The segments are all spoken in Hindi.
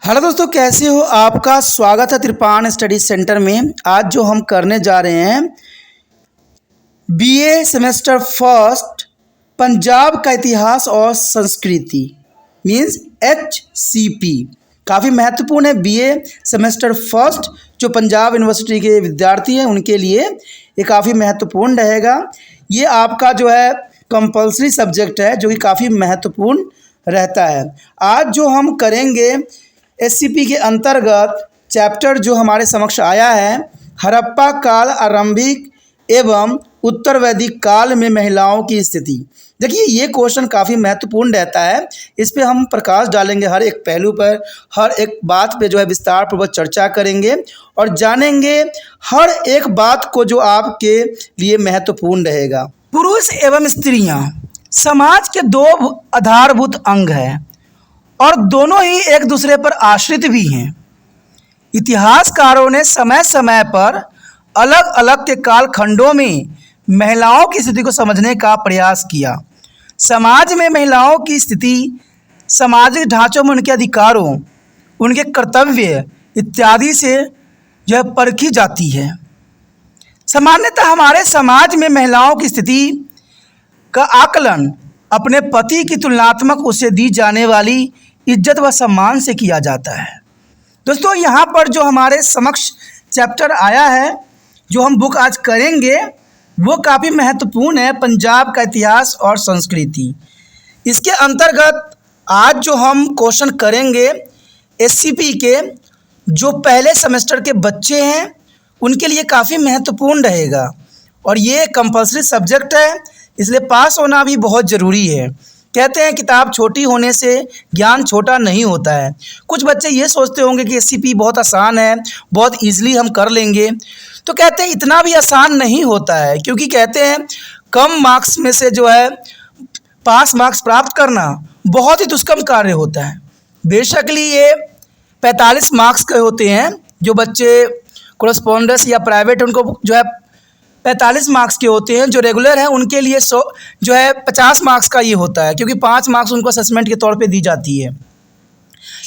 हेलो दोस्तों, कैसे हो? आपका स्वागत है त्रिपान स्टडी सेंटर में। आज जो हम करने जा रहे हैं बीए सेमेस्टर फर्स्ट पंजाब का इतिहास और संस्कृति मीन्स HCP। काफ़ी महत्वपूर्ण है बीए सेमेस्टर फर्स्ट। जो पंजाब यूनिवर्सिटी के विद्यार्थी हैं उनके लिए ये काफ़ी महत्वपूर्ण रहेगा। ये आपका जो है कंपलसरी सब्जेक्ट है जो कि काफ़ी महत्वपूर्ण रहता है। आज जो हम करेंगे SCP के अंतर्गत चैप्टर जो हमारे समक्ष आया है, हड़प्पा काल, आरंभिक एवं उत्तर वैदिक काल में महिलाओं की स्थिति। देखिए, ये क्वेश्चन काफ़ी महत्वपूर्ण रहता है। इस पे हम प्रकाश डालेंगे, हर एक पहलू पर, हर एक बात पे जो है विस्तार पूर्वक चर्चा करेंगे और जानेंगे हर एक बात को जो आपके लिए महत्वपूर्ण रहेगा। पुरुष एवं स्त्रियां समाज के दो आधारभूत अंग हैं और दोनों ही एक दूसरे पर आश्रित भी हैं। इतिहासकारों ने समय समय पर अलग अलग के कालखंडों में महिलाओं की स्थिति को समझने का प्रयास किया। समाज में महिलाओं की स्थिति सामाजिक ढांचों में उनके अधिकारों, उनके कर्तव्य इत्यादि से जो है परखी जाती है। सामान्यतः हमारे समाज में महिलाओं की स्थिति का आकलन अपने पति की तुलनात्मक उसे दी जाने वाली इज्जत व सम्मान से किया जाता है। दोस्तों, यहाँ पर जो हमारे समक्ष चैप्टर आया है, जो हम बुक आज करेंगे, वो काफ़ी महत्वपूर्ण है, पंजाब का इतिहास और संस्कृति। इसके अंतर्गत आज जो हम क्वेश्चन करेंगे SCP के जो पहले सेमेस्टर के बच्चे हैं उनके लिए काफ़ी महत्वपूर्ण रहेगा और ये कंपलसरी सब्जेक्ट है, इसलिए पास होना भी बहुत ज़रूरी है। कहते हैं किताब छोटी होने से ज्ञान छोटा नहीं होता है। कुछ बच्चे ये सोचते होंगे कि SCP बहुत आसान है, बहुत ईजिली हम कर लेंगे, तो कहते हैं इतना भी आसान नहीं होता है, क्योंकि कहते हैं कम मार्क्स में से जो है पास मार्क्स प्राप्त करना बहुत ही दुष्कर्म कार्य होता है। बेशक ये 45 मार्क्स के होते हैं, जो बच्चे कोरेस्पोंडेंस या प्राइवेट उनको जो है 45 मार्क्स के होते हैं, जो रेगुलर हैं उनके लिए 100 जो है 50 मार्क्स का ये होता है, क्योंकि 5 मार्क्स उनको असेसमेंट के तौर पे दी जाती है।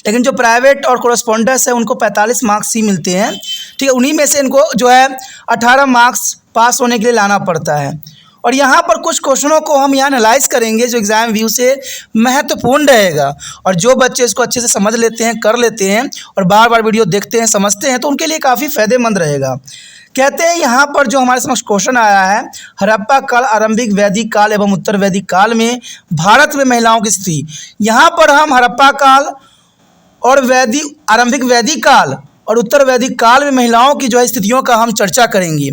लेकिन जो प्राइवेट और कोरेस्पोंडेंस है उनको 45 मार्क्स ही मिलते हैं, ठीक है। उन्हीं में से इनको जो है 18 मार्क्स पास होने के लिए लाना पड़ता है। और यहाँ पर कुछ क्वेश्चनों को हम यहाँ एनालाइज करेंगे जो एग्ज़ाम व्यू से महत्वपूर्ण रहेगा, और जो बच्चे इसको अच्छे से समझ लेते हैं, कर लेते हैं और बार बार वीडियो देखते हैं, समझते हैं, तो उनके लिए काफ़ी फ़ायदेमंद रहेगा। कहते हैं यहाँ पर जो हमारे समक्ष क्वेश्चन आया है, हड़प्पा काल, आरंभिक वैदिक काल एवं उत्तर वैदिक काल में भारत में महिलाओं की स्थिति। यहाँ पर हम हड़प्पा काल और आरंभिक वैदिक काल और उत्तर वैदिक काल में महिलाओं की जो है स्थितियों का हम चर्चा करेंगे।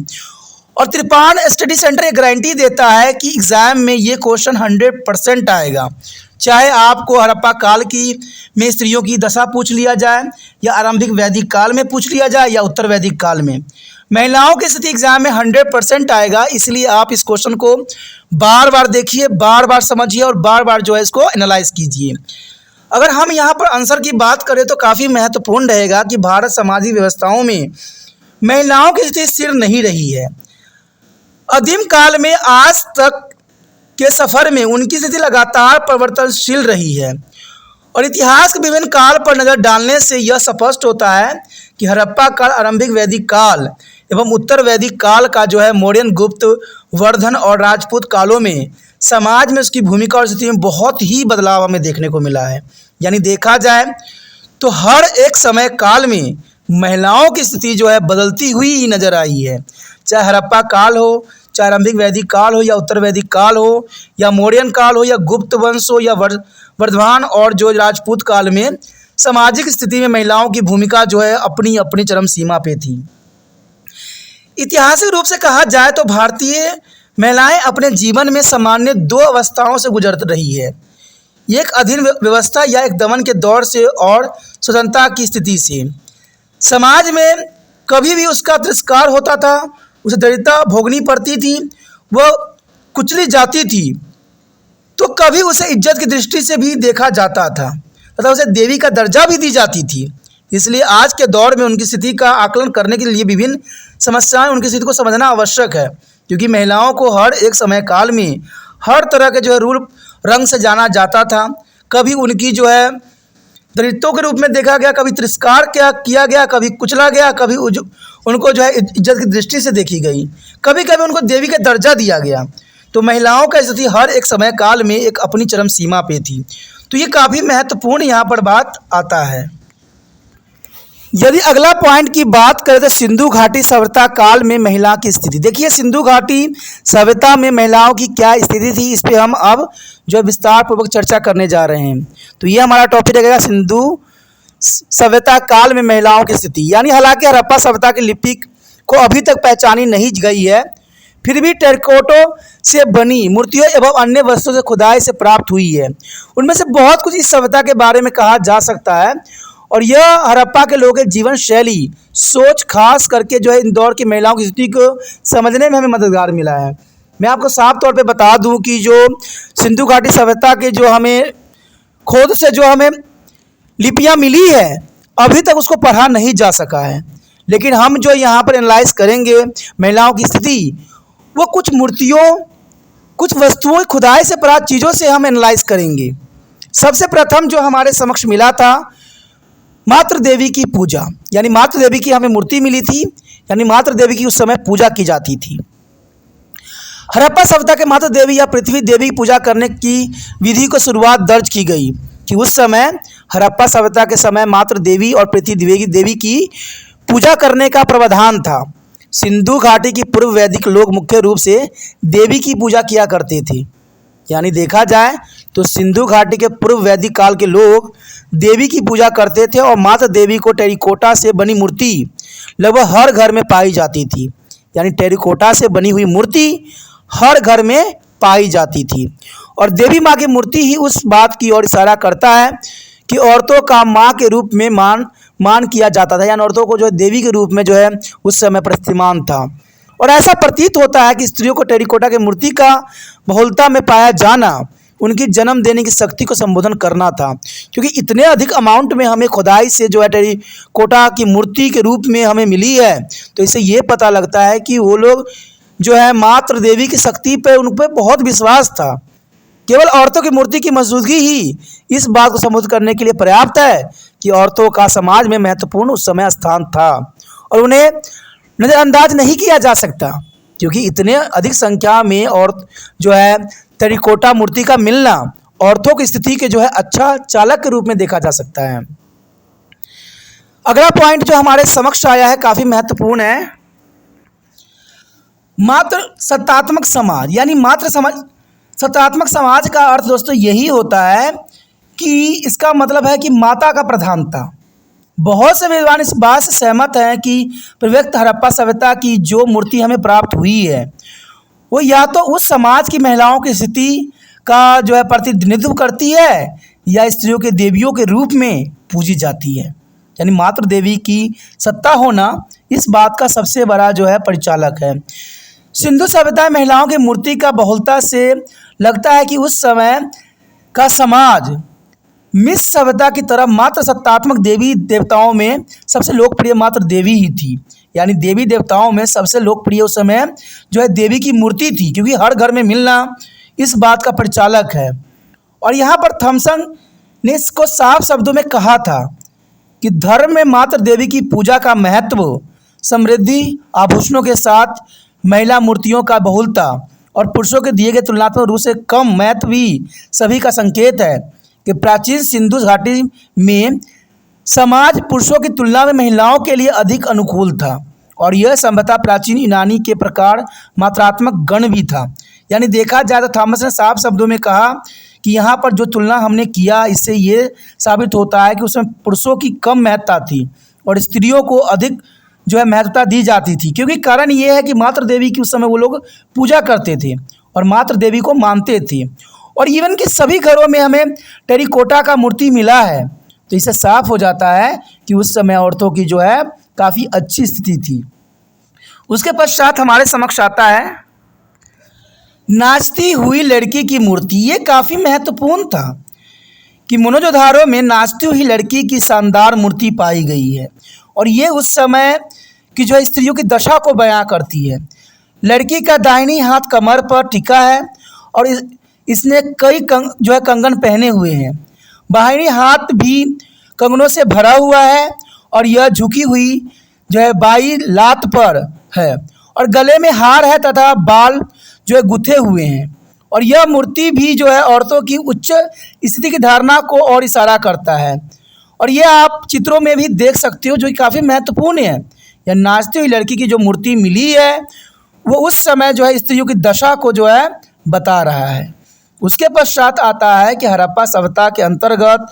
और त्रिपान स्टडी सेंटर ये गारंटी देता है कि एग्ज़ाम में ये क्वेश्चन 100% आएगा, चाहे आपको हड़प्पा काल की में स्त्रियों की दशा पूछ लिया जाए, या आरंभिक वैदिक काल में पूछ लिया जाए, या उत्तर वैदिक काल में। महिलाओं की स्थिति एग्ज़ाम में 100% आएगा, इसलिए आप इस क्वेश्चन को बार बार देखिए, बार बार समझिए और बार बार जो है इसको एनालाइज कीजिए। अगर हम यहाँ पर आंसर की बात करें तो काफ़ी महत्वपूर्ण रहेगा कि भारत सामाजिक व्यवस्थाओं में महिलाओं की स्थिति स्थिर नहीं रही है। आदिम काल में आज तक के सफ़र में उनकी स्थिति लगातार परिवर्तनशील रही है, और इतिहास के विभिन्न काल पर नज़र डालने से यह स्पष्ट होता है कि हड़प्पा काल, आरंभिक वैदिक काल एवं उत्तर वैदिक काल का जो है मौर्यन, गुप्त, वर्धन और राजपूत कालों में समाज में उसकी भूमिका और स्थिति में बहुत ही बदलाव हमें देखने को मिला है। यानी देखा जाए तो हर एक समय काल में महिलाओं की स्थिति जो है बदलती हुई ही नज़र आई है। चाहे हड़प्पा काल हो, चाहे आरंभिक वैदिक काल हो, या उत्तर वैदिक काल हो, या मौर्यन काल हो, या गुप्त वंश हो, या वर्धमान और जो राजपूत काल में सामाजिक स्थिति में महिलाओं की भूमिका जो है अपनी अपनी चरम सीमा पे थी। ऐतिहासिक रूप से कहा जाए तो भारतीय महिलाएं अपने जीवन में सामान्य 2 अवस्थाओं से गुजर रही है, एक अधीन व्यवस्था या एक दमन के दौर से और स्वतंत्रता की स्थिति से। समाज में कभी भी उसका तिरस्कार होता था, उसे दरिद्रता भोगनी पड़ती थी, वह कुचली जाती थी, तो कभी उसे इज्जत की दृष्टि से भी देखा जाता था तथा उसे देवी का दर्जा भी दी जाती थी। इसलिए आज के दौर में उनकी स्थिति का आकलन करने के लिए विभिन्न समस्याएं, उनकी स्थिति को समझना आवश्यक है, क्योंकि महिलाओं को हर एक समय काल में हर तरह के जो है रूप रंग से जाना जाता था। कभी उनकी जो है दलितों के रूप में देखा गया, कभी तिरस्कार किया गया, कभी कुचला गया, कभी उनको जो है इज्जत की दृष्टि से देखी गई, कभी कभी उनको देवी का दर्जा दिया गया। तो महिलाओं का स्थिति हर एक समय काल में एक अपनी चरम सीमा पे थी। तो ये काफ़ी महत्वपूर्ण यहाँ पर बात आता है। यदि अगला पॉइंट की बात करें तो सिंधु घाटी सभ्यता काल में महिला की स्थिति। देखिए सिंधु घाटी सभ्यता में महिलाओं की क्या स्थिति थी, इस पे हम अब जो विस्तार पूर्वक चर्चा करने जा रहे हैं। तो ये हमारा टॉपिक रहेगा सिंधु सभ्यता काल में महिलाओं की स्थिति। यानी हालांकि हड़प्पा सभ्यता की लिपि को अभी तक पहचानी नहीं गई है, फिर भी टेराकोटा से बनी मूर्तियों एवं अन्य वस्तुओं से खुदाई से प्राप्त हुई है। उनमें से बहुत कुछ इस सभ्यता के बारे में कहा जा सकता है और यह हड़प्पा के लोगों के जीवन शैली, सोच, खास करके जो है इंदौर की महिलाओं की स्थिति को समझने में हमें मददगार मिला है। मैं आपको साफ तौर पे बता दूं कि जो सिंधु घाटी सभ्यता के जो हमें खोद से जो हमें लिपियां मिली है, अभी तक उसको पढ़ा नहीं जा सका है। लेकिन हम जो यहाँ पर एनालाइज करेंगे महिलाओं की स्थिति, वो कुछ मूर्तियों, कुछ वस्तुओं, खुदाई से प्राप्त चीज़ों से हम एनालाइज करेंगे। सबसे प्रथम जो हमारे समक्ष मिला था मातृ देवी की पूजा, यानी मातृ देवी की हमें मूर्ति मिली थी, यानी मातृ देवी की उस समय पूजा की जाती थी। हड़प्पा सभ्यता के मातृ देवी या पृथ्वी देवी की पूजा करने की विधि को शुरुआत दर्ज की गई कि उस समय हड़प्पा सभ्यता के समय मातृ देवी और पृथ्वी देवी की पूजा करने का प्रावधान था। सिंधु घाटी की पूर्व वैदिक लोग मुख्य रूप से देवी की पूजा किया करते थे। यानी देखा जाए तो सिंधु घाटी के पूर्व वैदिक काल के लोग देवी की पूजा करते थे और माता देवी को टेराकोटा से बनी मूर्ति लगभग हर घर में पाई जाती थी। यानी टेराकोटा से बनी हुई मूर्ति हर घर में पाई जाती थी और देवी माँ की मूर्ति ही उस बात की ओर इशारा करता है कि औरतों का माँ के रूप में मान किया जाता था। यानी औरतों को जो है देवी के रूप में जो है उस समय प्रतिमान था और ऐसा प्रतीत होता है कि स्त्रियों को टेराकोटा की मूर्ति का बहुलता में पाया जाना उनकी जन्म देने की शक्ति को संबोधन करना था, क्योंकि इतने अधिक अमाउंट में हमें खुदाई से जो है टेराकोटा की मूर्ति के रूप में हमें मिली है। तो इससे ये पता लगता है कि वो लोग जो है मातृ देवी की शक्ति पे उन पर बहुत विश्वास था। केवल औरतों की मूर्ति की मौजूदगी ही इस बात को संबोधित करने के लिए पर्याप्त है कि औरतों का समाज में महत्वपूर्ण उस समय स्थान था और उन्हें नज़रअंदाज नहीं किया जा सकता, क्योंकि इतने अधिक संख्या में और जो है टेराकोटा मूर्ति का मिलना औरतों की स्थिति के जो है अच्छा चालक के रूप में देखा जा सकता है। अगला पॉइंट जो हमारे समक्ष आया है काफ़ी महत्वपूर्ण है, मातृ सत्तात्मक समाज। यानी मातृ समाज, सत्तात्मक समाज का अर्थ दोस्तों यही होता है कि इसका मतलब है कि माता का प्रधानता। बहुत से विद्वान इस बात से सहमत हैं कि प्रवृत्त हड़प्पा सभ्यता की जो मूर्ति हमें प्राप्त हुई है वो या तो उस समाज की महिलाओं की स्थिति का जो है प्रतिनिधित्व करती है या स्त्रियों के देवियों के रूप में पूजी जाती है। यानी मातृ देवी की सत्ता होना इस बात का सबसे बड़ा जो है परिचालक है। सिंधु सभ्यता में महिलाओं की मूर्ति का बहुलता से लगता है कि उस समय का समाज मिस सभ्यता की तरह मात्र सत्तात्मक देवी देवताओं में सबसे लोकप्रिय मात्र देवी ही थी। यानी देवी देवताओं में सबसे लोकप्रिय उस समय जो है देवी की मूर्ति थी, क्योंकि हर घर में मिलना इस बात का परिचालक है। और यहाँ पर थॉमसन ने इसको साफ शब्दों में कहा था कि धर्म में मात्र देवी की पूजा का महत्व, समृद्धि, आभूषणों के साथ महिला मूर्तियों का बहुलता और पुरुषों के दिए गए तुलनात्मक रूप से कम महत्व भी सभी का संकेत है कि प्राचीन सिंधु घाटी में समाज पुरुषों की तुलना में महिलाओं के लिए अधिक अनुकूल था और यह सभ्यता प्राचीन यूनानी के प्रकार मात्रात्मक गण भी था। यानी देखा जाए तो थॉमस ने साफ शब्दों में कहा कि यहाँ पर जो तुलना हमने किया इससे ये साबित होता है कि उसमें पुरुषों की कम महत्ता थी और स्त्रियों को अधिक जो है महत्वता दी जाती थी, क्योंकि कारण ये है कि मातृ देवी की उस समय वो लोग पूजा करते थे और मातृ देवी को मानते थे। और इवन कि सभी घरों में हमें टेराकोटा का मूर्ति मिला है, तो इससे साफ हो जाता है कि उस समय औरतों की जो है काफ़ी अच्छी स्थिति थी। उसके पश्चात हमारे समक्ष आता है नाचती हुई लड़की की मूर्ति। ये काफ़ी महत्वपूर्ण था कि मोहनजोदड़ो में नाचती हुई लड़की की शानदार मूर्ति पाई गई है और ये उस समय की जो है स्त्रियों की दशा को बयां करती है। लड़की का दाहिनी हाथ कमर पर टिका है और इसने कई जो है कंगन पहने हुए हैं। बाहिनी हाथ भी कंगनों से भरा हुआ है और यह झुकी हुई जो है बाई लात पर है और गले में हार है तथा बाल जो है गुथे हुए हैं। और यह मूर्ति भी जो है औरतों की उच्च स्थिति की धारणा को और इशारा करता है। और यह आप चित्रों में भी देख सकते हो जो कि काफ़ी महत्वपूर्ण है। यह नाचती हुई लड़की की जो मूर्ति मिली है वो उस समय जो है स्त्रियों की दशा को जो है बता रहा है। उसके पश्चात आता है कि हड़प्पा सभ्यता के अंतर्गत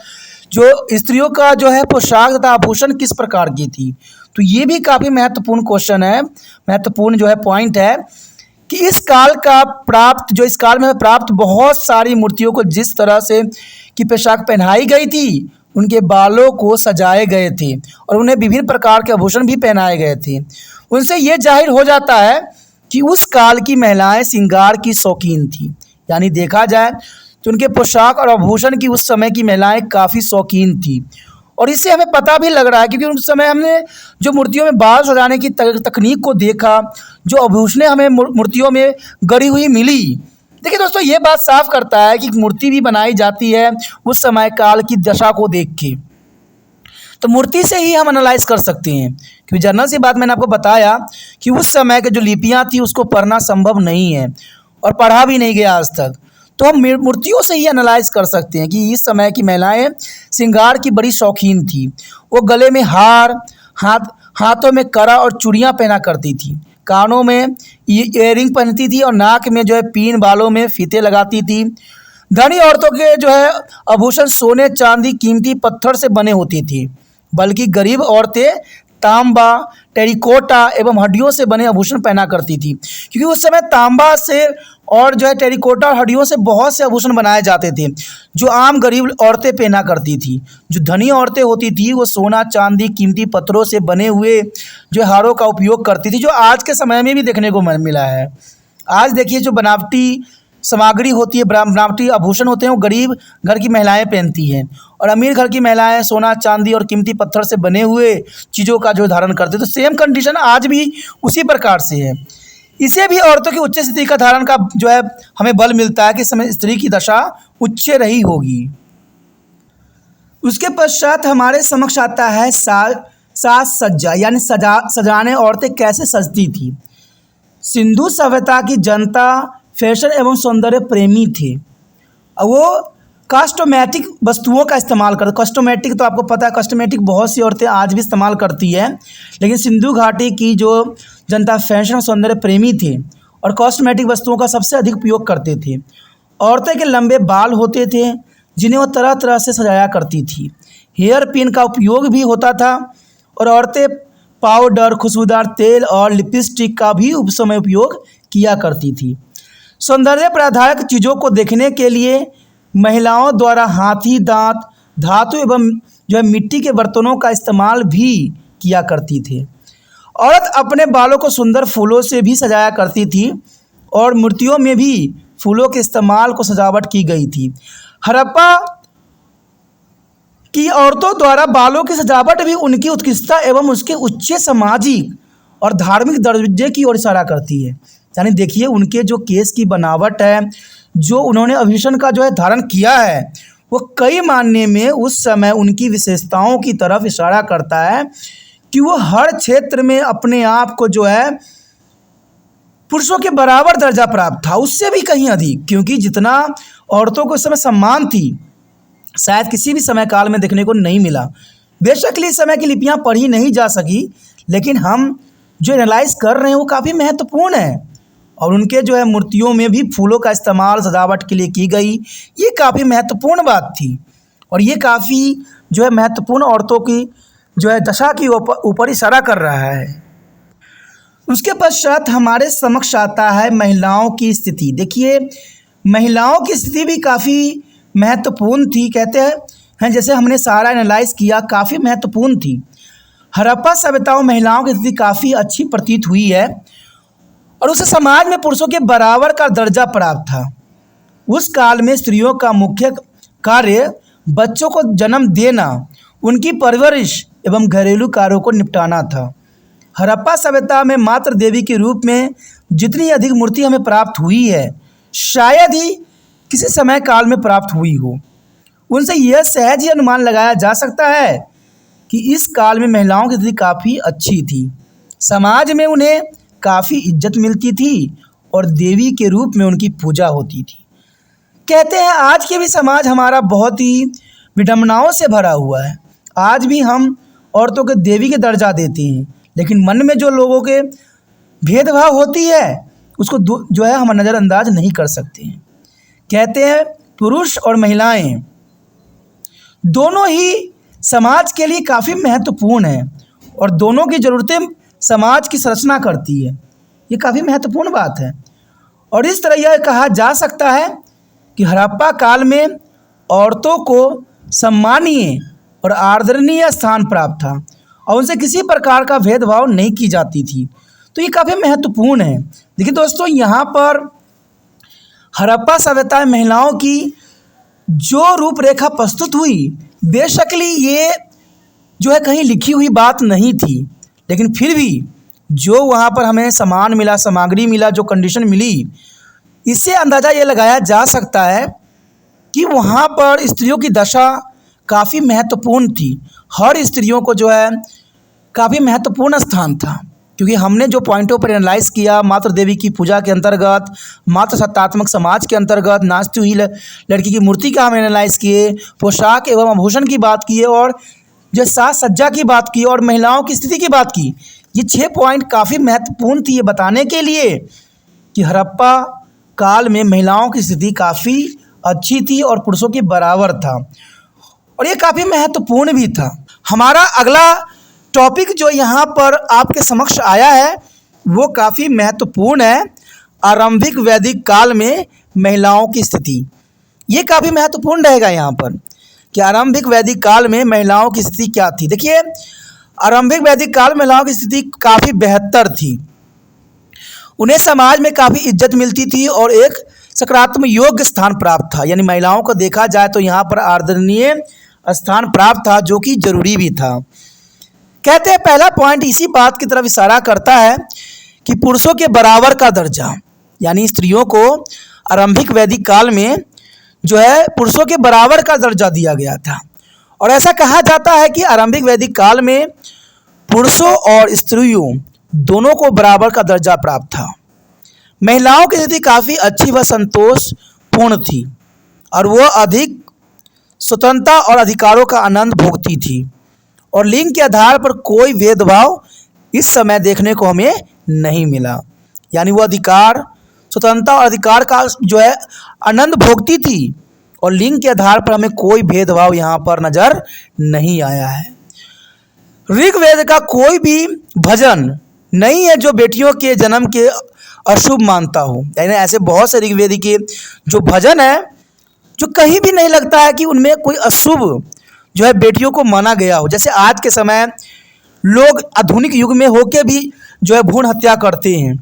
जो स्त्रियों का जो है पोशाक तथा आभूषण किस प्रकार की थी। तो ये भी काफ़ी महत्वपूर्ण क्वेश्चन है, महत्वपूर्ण जो है पॉइंट है कि इस काल में प्राप्त बहुत सारी मूर्तियों को जिस तरह से की पोशाक पहनाई गई थी, उनके बालों को सजाए गए थे और उन्हें विभिन्न प्रकार के आभूषण भी पहनाए गए थे। उनसे ये जाहिर हो जाता है कि उस काल की महिलाएं श्रृंगार की शौकीन थी। यानी देखा जाए तो उनके पोशाक और आभूषण की उस समय की महिलाएं काफ़ी शौकीन थी। और इससे हमें पता भी लग रहा है क्योंकि उस समय हमने जो मूर्तियों में बाल सजाने की तकनीक को देखा, जो आभूषणें हमें मूर्तियों में गढ़ी हुई मिली। देखिए दोस्तों, ये बात साफ करता है कि मूर्ति भी बनाई जाती है उस समय काल की दशा को देख के। तो मूर्ति से ही हम एनालाइज कर सकते हैं क्योंकि जनरल सी बात मैंने आपको बताया कि उस समय के जो लिपियाँ थी उसको पढ़ना संभव नहीं है और पढ़ा भी नहीं गया आज तक। तो हम मूर्तियों से ही एनालाइज कर सकते हैं कि इस समय की महिलाएं श्रृंगार की बड़ी शौकीन थी। वो गले में हार, हाथों में कड़ा और चूड़ियाँ पहना करती थी, कानों में ईयरिंग पहनती थी और नाक में जो है पीन, बालों में फीते लगाती थी। धनी औरतों के जो है आभूषण सोने, चांदी, कीमती पत्थर से बने होती थी, बल्कि गरीब औरतें तांबा, टेरिकोटा एवं हड्डियों से बने आभूषण पहना करती थी क्योंकि उस समय तांबा से और जो है टेरिकोटा और हड्डियों से बहुत से आभूषण बनाए जाते थे जो आम गरीब औरतें पहना करती थी। जो धनी औरतें होती थी वो सोना, चांदी, कीमती पत्थरों से बने हुए जो हारों का उपयोग करती थी, जो आज के समय में भी देखने को मिला है। आज देखिए जो बनावटी सामग्री होती है, बनावटी आभूषण होते हैं, वो गरीब घर की महिलाएं पहनती हैं और अमीर घर की महिलाएं सोना, चांदी और कीमती पत्थर से बने हुए चीज़ों का जो धारण करते हैं। तो सेम कंडीशन आज भी उसी प्रकार से है। इसे भी औरतों की उच्च स्थिति का धारण का जो है हमें बल मिलता है कि इस समय स्त्री की दशा उच्च रही होगी। उसके पश्चात हमारे समक्ष आता है साज सज्जा, यानी सजाने औरतें कैसे सजती थी। सिंधु सभ्यता की जनता फैशन एवं सौंदर्य प्रेमी थे और वो कॉस्मेटिक वस्तुओं का इस्तेमाल करते। कॉस्मेटिक तो आपको पता है, कॉस्मेटिक बहुत सी औरतें आज भी इस्तेमाल करती हैं, लेकिन सिंधु घाटी की जो जनता फैशन और सौंदर्य प्रेमी थे और कॉस्मेटिक वस्तुओं का सबसे अधिक उपयोग करते थे। औरतें के लंबे बाल होते थे जिन्हें वो तरह तरह से सजाया करती थी। हेयर पिन का उपयोग भी होता था और औरतें पाउडर, खुशबूदार तेल और लिपस्टिक का भी उस समय उपयोग किया करती थी। सौंदर्य प्रदायक चीज़ों को देखने के लिए महिलाओं द्वारा हाथी दांत, धातु एवं जो है मिट्टी के बर्तनों का इस्तेमाल भी किया करती थी। औरत अपने बालों को सुंदर फूलों से भी सजाया करती थी और मूर्तियों में भी फूलों के इस्तेमाल को सजावट की गई थी। हड़प्पा की औरतों द्वारा बालों की सजावट भी उनकी उत्कृष्टता एवं उसके उच्च सामाजिक और धार्मिक दर्जे की ओर इशारा करती है। यानी देखिए उनके जो केस की बनावट है, जो उन्होंने आभूषण का जो है धारण किया है, वो कई मायने में उस समय उनकी विशेषताओं की तरफ इशारा करता है कि वो हर क्षेत्र में अपने आप को जो है पुरुषों के बराबर दर्जा प्राप्त था, उससे भी कहीं अधिक, क्योंकि जितना औरतों को उस समय सम्मान थी शायद किसी भी समय काल में देखने को नहीं मिला। बेशक इस समय की लिपियाँ पढ़ी नहीं जा सकी, लेकिन हम जो एनालाइज कर रहे हैं वो काफ़ी महत्वपूर्ण है। और उनके जो है मूर्तियों में भी फूलों का इस्तेमाल सजावट के लिए की गई, ये काफ़ी महत्वपूर्ण बात थी और ये काफ़ी जो है महत्वपूर्ण औरतों की जो है दशा की ऊपर इशारा कर रहा है। उसके पश्चात हमारे समक्ष आता है महिलाओं की स्थिति। देखिए महिलाओं की स्थिति भी काफ़ी महत्वपूर्ण थी, कहते हैं जैसे हमने सारा एनालाइज किया, काफ़ी महत्वपूर्ण थी। हड़प्पा सभ्यताओं महिलाओं की स्थिति काफ़ी अच्छी प्रतीत हुई है और उस समाज में पुरुषों के बराबर का दर्जा प्राप्त था। उस काल में स्त्रियों का मुख्य कार्य बच्चों को जन्म देना, उनकी परवरिश एवं घरेलू कार्यों को निपटाना था। हड़प्पा सभ्यता में मातृ देवी के रूप में जितनी अधिक मूर्ति हमें प्राप्त हुई है, शायद ही किसी समय काल में प्राप्त हुई हो। उनसे यह सहज ही अनुमान लगाया जा सकता है कि इस काल में महिलाओं की स्थिति काफ़ी अच्छी थी। समाज में उन्हें काफ़ी इज्जत मिलती थी और देवी के रूप में उनकी पूजा होती थी। कहते हैं आज के भी समाज हमारा बहुत ही विडंबनाओं से भरा हुआ है। आज भी हम औरतों को देवी के दर्जा देते हैं, लेकिन मन में जो लोगों के भेदभाव होती है उसको जो है हम नज़रअंदाज नहीं कर सकते हैं। कहते हैं पुरुष और महिलाएं दोनों ही समाज के लिए काफ़ी महत्वपूर्ण हैं और दोनों की ज़रूरतें समाज की संरचना करती है। ये काफ़ी महत्वपूर्ण बात है। और इस तरह यह कहा जा सकता है कि हड़प्पा काल में औरतों को सम्मानीय और आदरणीय स्थान प्राप्त था और उनसे किसी प्रकार का भेदभाव नहीं की जाती थी। तो ये काफ़ी महत्वपूर्ण है। देखिए दोस्तों, यहाँ पर हड़प्पा सभ्यता में महिलाओं की जो रूपरेखा प्रस्तुत हुई, बेशकली ये जो है कहीं लिखी हुई बात नहीं थी, लेकिन फिर भी जो वहाँ पर हमें सामान मिला, सामग्री मिला, जो कंडीशन मिली, इससे अंदाज़ा ये लगाया जा सकता है कि वहाँ पर स्त्रियों की दशा काफ़ी महत्वपूर्ण थी। हर स्त्रियों को जो है काफ़ी महत्वपूर्ण स्थान था, क्योंकि हमने जो पॉइंटों पर एनालाइज़ किया, मातृ देवी की पूजा के अंतर्गत, मातृ सत्तात्मक समाज के अंतर्गत, नाचती हुई लड़की की मूर्ति का हम एनालाइज़ किए, पोशाक एवं आभूषण की बात किए और जो साज सज्जा की बात की और महिलाओं की स्थिति की बात की। ये 6 पॉइंट काफ़ी महत्वपूर्ण थी ये बताने के लिए कि हड़प्पा काल में महिलाओं की स्थिति काफ़ी अच्छी थी और पुरुषों के बराबर था, और ये काफ़ी महत्वपूर्ण भी था। हमारा अगला टॉपिक जो यहाँ पर आपके समक्ष आया है वो काफ़ी महत्वपूर्ण है, आरंभिक वैदिक काल में महिलाओं की स्थिति। ये काफ़ी महत्वपूर्ण रहेगा यहाँ पर कि आरंभिक वैदिक काल में महिलाओं की स्थिति क्या थी। देखिए, आरंभिक वैदिक काल में महिलाओं की स्थिति काफ़ी बेहतर थी। उन्हें समाज में काफ़ी इज्जत मिलती थी और एक सकारात्मक योग्य स्थान प्राप्त था। यानी महिलाओं को देखा जाए तो यहाँ पर आदरणीय स्थान प्राप्त था, जो कि जरूरी भी था। कहते हैं पहला पॉइंट इसी बात की तरफ इशारा करता है कि पुरुषों के बराबर का दर्जा, यानी स्त्रियों को आरंभिक वैदिक काल में जो है पुरुषों के बराबर का दर्जा दिया गया था। और ऐसा कहा जाता है कि आरंभिक वैदिक काल में पुरुषों और स्त्रियों दोनों को बराबर का दर्जा प्राप्त था। महिलाओं की स्थिति काफ़ी अच्छी व संतोषपूर्ण थी और वो अधिक स्वतंत्रता और अधिकारों का आनंद भोगती थी, और लिंग के आधार पर कोई भेदभाव इस समय देखने को हमें नहीं मिला। यानी वो अधिकार, स्वतंत्रता और अधिकार का जो है आनंद भोगती थी और लिंग के आधार पर हमें कोई भेदभाव यहाँ पर नज़र नहीं आया है। ऋग्वेद का कोई भी भजन नहीं है जो बेटियों के जन्म के अशुभ मानता हो। यानी ऐसे बहुत से ऋग्वेद के जो भजन है जो कहीं भी नहीं लगता है कि उनमें कोई अशुभ जो है बेटियों को माना गया हो। जैसे आज के समय लोग आधुनिक युग में होके भी जो है भ्रूण हत्या करते हैं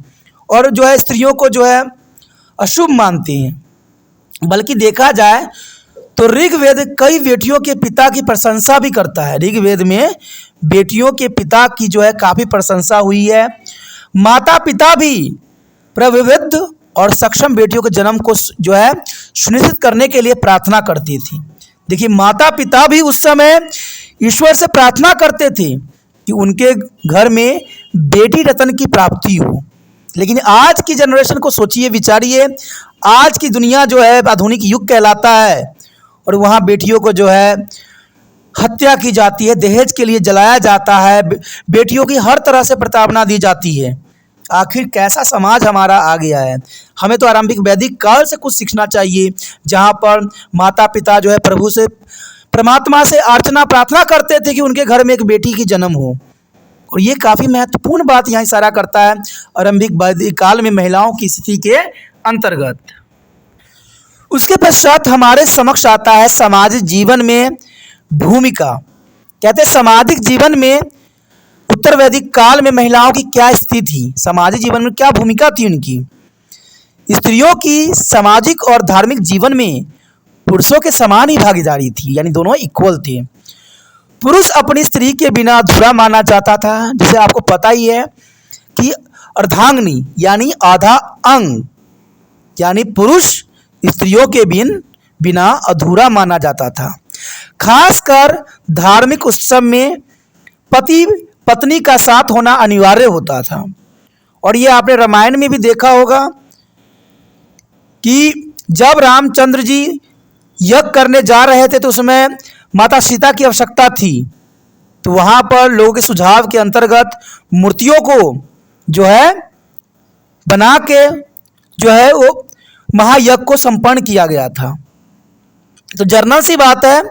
और जो है स्त्रियों को जो है अशुभ मानते हैं। बल्कि देखा जाए तो ऋग्वेद कई बेटियों के पिता की प्रशंसा भी करता है। ऋग्वेद में बेटियों के पिता की जो है काफ़ी प्रशंसा हुई है। माता पिता भी प्रविवृद्ध और सक्षम बेटियों के जन्म को जो है सुनिश्चित करने के लिए प्रार्थना करती थी। देखिए, माता पिता भी उस समय ईश्वर से प्रार्थना करते थे कि उनके घर में बेटी रत्न की प्राप्ति हो। लेकिन आज की जनरेशन को सोचिए, विचारिए, आज की दुनिया जो है आधुनिक युग कहलाता है और वहाँ बेटियों को जो है हत्या की जाती है, दहेज के लिए जलाया जाता है, बेटियों की हर तरह से प्रताड़ना दी जाती है। आखिर कैसा समाज हमारा आ गया है। हमें तो आरंभिक वैदिक काल से कुछ सीखना चाहिए, जहाँ पर माता पिता जो है प्रभु से, परमात्मा से अर्चना प्रार्थना करते थे कि उनके घर में एक बेटी की जन्म हो। और ये काफ़ी महत्वपूर्ण बात यहाँ इशारा करता है आरंभिक वैदिक काल में महिलाओं की स्थिति के अंतर्गत। उसके पश्चात हमारे समक्ष आता है सामाजिक जीवन में भूमिका। कहते हैं सामाजिक जीवन में उत्तर वैदिक काल में महिलाओं की क्या स्थिति थी, सामाजिक जीवन में क्या भूमिका थी उनकी। स्त्रियों की सामाजिक और धार्मिक जीवन में पुरुषों के समान ही भागीदारी थी, यानी दोनों इक्वल थे। पुरुष अपनी स्त्री के बिना अधूरा माना जाता था। जैसे आपको पता ही है कि अर्धांगिनी यानी आधा अंग, यानी पुरुष स्त्रियों के बिन बिना अधूरा माना जाता था। खासकर धार्मिक उत्सव में पति पत्नी का साथ होना अनिवार्य होता था। और ये आपने रामायण में भी देखा होगा कि जब रामचंद्र जी यज्ञ करने जा रहे थे तो उसमें माता सीता की आवश्यकता थी, तो वहाँ पर लोगों के सुझाव के अंतर्गत मूर्तियों को जो है बना के जो है वो महायज्ञ को संपन्न किया गया था। तो जर्नल सी बात है,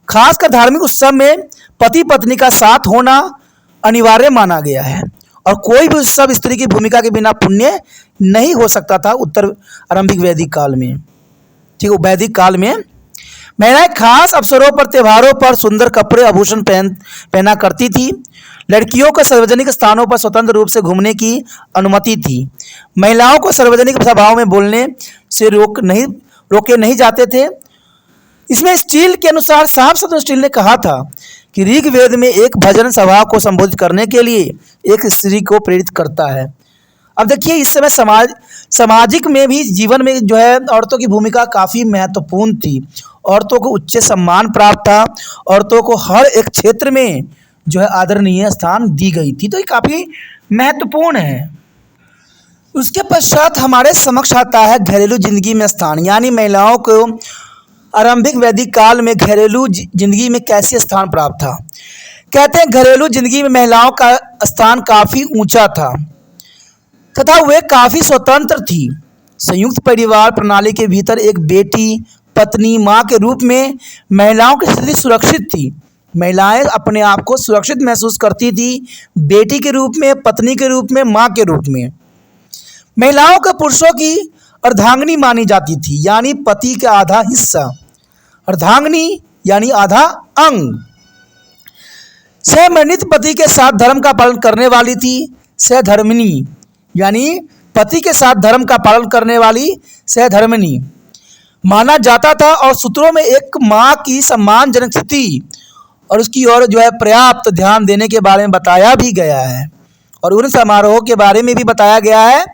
खासकर धार्मिक उत्सव में पति पत्नी का साथ होना अनिवार्य माना गया है और कोई भी उत्सव स्त्री की भूमिका के बिना पुण्य नहीं हो सकता था उत्तर आरंभिक वैदिक काल में। ठीक है, वैदिक काल में महिलाएं खास अवसरों पर, त्योहारों पर सुंदर कपड़े आभूषण पहना करती थी। लड़कियों को सार्वजनिक स्थानों पर स्वतंत्र रूप से घूमने की अनुमति थी। महिलाओं को सार्वजनिक सभाओं में बोलने से रोके नहीं जाते थे। इसमें स्टील के अनुसार साफ साफ स्टील ने कहा था कि ऋग्वेद में एक भजन सभा को संबोधित करने के लिए एक स्त्री को प्रेरित करता है। अब देखिए, इस समय सामाजिक में भी जीवन में जो है औरतों की भूमिका काफ़ी महत्वपूर्ण थी। औरतों को उच्च सम्मान प्राप्त था। औरतों को हर एक क्षेत्र में जो है आदरणीय स्थान दी गई थी। तो ये काफ़ी महत्वपूर्ण है। उसके पश्चात हमारे समक्ष आता है घरेलू जिंदगी में स्थान, यानी महिलाओं को आरंभिक वैदिक काल में घरेलू जिंदगी में कैसे स्थान प्राप्त था। कहते हैं घरेलू जिंदगी में महिलाओं का स्थान काफ़ी ऊंचा था तथा वे काफ़ी स्वतंत्र थी। संयुक्त परिवार प्रणाली के भीतर एक बेटी, पत्नी, माँ के रूप में महिलाओं की स्थिति सुरक्षित थी। महिलाएं अपने आप को सुरक्षित महसूस करती थी, बेटी के रूप में, पत्नी के रूप में, माँ के रूप में। महिलाओं को पुरुषों की अर्धांगिनी मानी जाती थी, यानी पति का आधा हिस्सा। अर्धांगिनी यानी आधा अंग। सहमर्मित पति के साथ धर्म का पालन करने वाली थी। सहधर्मिणी यानी पति के साथ धर्म का पालन करने वाली सहधर्मिणी माना जाता था। और सूत्रों में एक माँ की सम्मानजनक स्थिति और उसकी ओर जो है पर्याप्त ध्यान देने के बारे में बताया भी गया है। और उन समारोहों के बारे में भी बताया गया है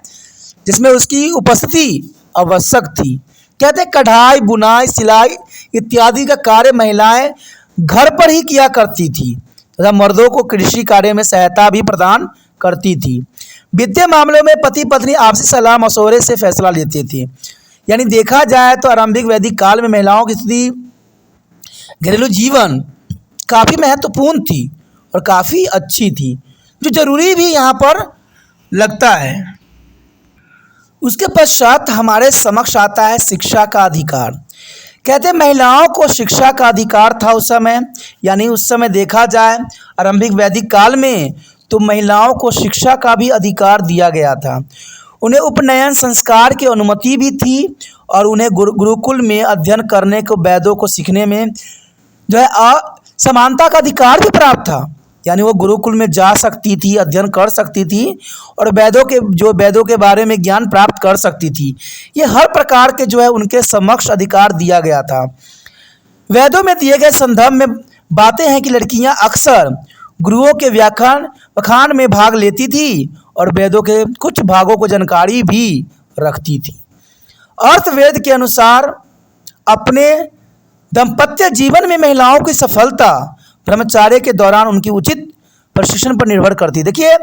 जिसमें उसकी उपस्थिति आवश्यक थी। कहते हैं कढ़ाई, बुनाई, सिलाई इत्यादि का कार्य महिलाएं घर पर ही किया करती थी तथा मर्दों को कृषि कार्य में सहायता भी प्रदान करती थी। वित्तीय मामलों में पति पत्नी आपसी सलाह मशवरे से फैसला लेते थे। यानी देखा जाए तो आरंभिक वैदिक काल में महिलाओं की स्थिति घरेलू जीवन काफ़ी महत्वपूर्ण थी और काफ़ी अच्छी थी, जो जरूरी भी यहाँ पर लगता है। उसके पश्चात हमारे समक्ष आता है शिक्षा का अधिकार। कहते हैं महिलाओं को शिक्षा का अधिकार था उस समय, यानी उस समय देखा जाए आरंभिक वैदिक काल में तो महिलाओं को शिक्षा का भी अधिकार दिया गया था। उन्हें उपनयन संस्कार की अनुमति भी थी और उन्हें गुरुकुल में अध्ययन करने को, वेदों को सीखने में जो है समानता का अधिकार भी प्राप्त था। यानी वो गुरुकुल में जा सकती थी, अध्ययन कर सकती थी और वेदों के बारे में ज्ञान प्राप्त कर सकती थी। ये हर प्रकार के जो है उनके समक्ष अधिकार दिया गया था। वेदों में दिए गए संदर्भ में बातें हैं कि लड़कियां अक्सर गुरुओं के व्याख्यान में भाग लेती थी और वेदों के कुछ भागों को जानकारी भी रखती थी। अर्थवेद के अनुसार अपने दाम्पत्य जीवन में महिलाओं की सफलता ब्रह्मचार्य के दौरान उनकी उचित प्रशिक्षण पर निर्भर करती। देखिए,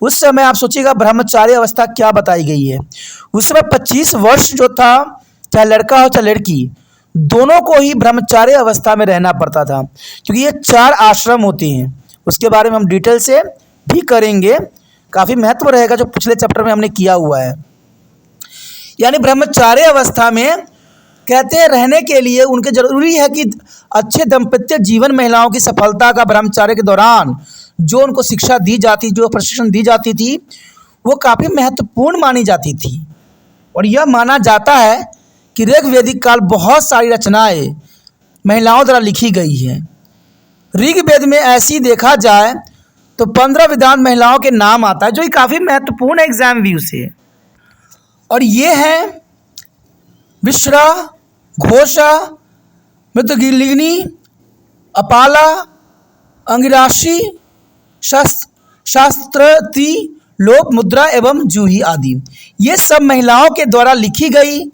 उस समय आप सोचिएगा ब्रह्मचार्य अवस्था क्या बताई गई है। उस समय 25 वर्ष जो था, चाहे लड़का हो चाहे लड़की, दोनों को ही ब्रह्मचार्य अवस्था में रहना पड़ता था, क्योंकि ये 4 आश्रम होते हैं। उसके बारे में हम डिटेल से भी करेंगे, काफ़ी महत्व रहेगा जो पिछले चैप्टर में हमने किया हुआ है। यानी ब्रह्मचार्य अवस्था में कहते हैं रहने के लिए उनके जरूरी है कि अच्छे दाम्पत्य जीवन, महिलाओं की सफलता का ब्रह्मचार्य के दौरान जो उनको शिक्षा दी जाती, जो प्रशिक्षण दी जाती थी, वो काफ़ी महत्वपूर्ण मानी जाती थी। और यह माना जाता है कि ऋग्वेदिक काल बहुत सारी रचनाएं महिलाओं द्वारा लिखी गई हैं। ऋग्वेद में ऐसी देखा जाए तो 15 वेदांत महिलाओं के नाम आता है, जो काफ़ी महत्वपूर्ण है एग्जाम व्यू से। और ये हैं विश्रा, घोषा, मृदगिलिनी, अपाला, अंगिराशि, शास्त्रती, लोकमुद्रा एवं जूही आदि। ये सब महिलाओं के द्वारा लिखी गई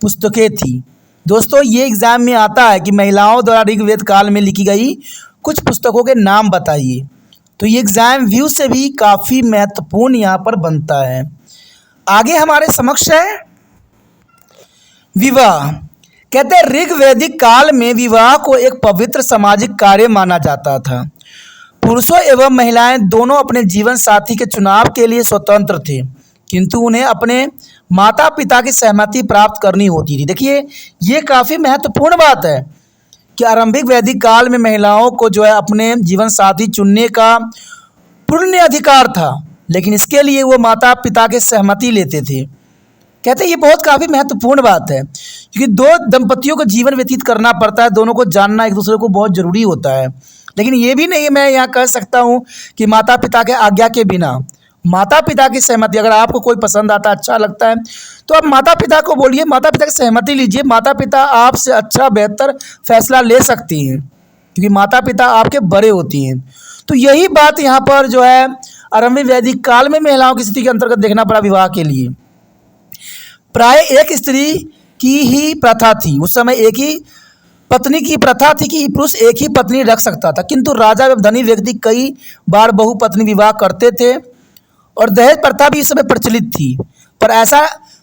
पुस्तकें थी दोस्तों ये एग्जाम में आता है कि महिलाओं द्वारा ऋग्वेद काल में लिखी गई कुछ पुस्तकों के नाम बताइए। तो ये एग्जाम व्यू से भी काफ़ी महत्वपूर्ण यहाँ पर बनता है। आगे हमारे समक्ष है विवाह। कहते हैं ऋग्वैदिक काल में विवाह को एक पवित्र सामाजिक कार्य माना जाता था। पुरुषों एवं महिलाएं दोनों अपने जीवन साथी के चुनाव के लिए स्वतंत्र थे, किंतु उन्हें अपने माता पिता की सहमति प्राप्त करनी होती थी। देखिए ये काफ़ी महत्वपूर्ण बात है कि आरंभिक वैदिक काल में महिलाओं को जो है अपने जीवन साथी चुनने का पूर्ण अधिकार था, लेकिन इसके लिए वो माता पिता के सहमति लेते थे। कहते हैं ये बहुत काफ़ी महत्वपूर्ण बात है, क्योंकि दो दंपतियों को जीवन व्यतीत करना पड़ता है, दोनों को जानना एक दूसरे को बहुत ज़रूरी होता है। लेकिन ये भी नहीं मैं यहाँ कह सकता हूँ कि माता पिता के आज्ञा के बिना, माता पिता की सहमति, अगर आपको कोई पसंद आता अच्छा लगता है तो आप माता पिता को बोलिए, माता पिता की सहमति लीजिए। माता पिता आपसे अच्छा बेहतर फैसला ले सकती हैं, क्योंकि माता पिता आपके बड़े होती हैं। तो यही बात यहाँ पर जो है आरंभिक वैदिक काल में महिलाओं की स्थिति के अंतर्गत देखना पड़ा विवाह के लिए। प्राय एक स्त्री की ही प्रथा थी। उस समय एक ही पत्नी की प्रथा थी कि पुरुष एक ही पत्नी रख सकता था, किंतु राजा एवं धनी व्यक्ति कई बार बहुपत्नी विवाह करते थे और दहेज प्रथा भी इस समय प्रचलित थी। पर ऐसा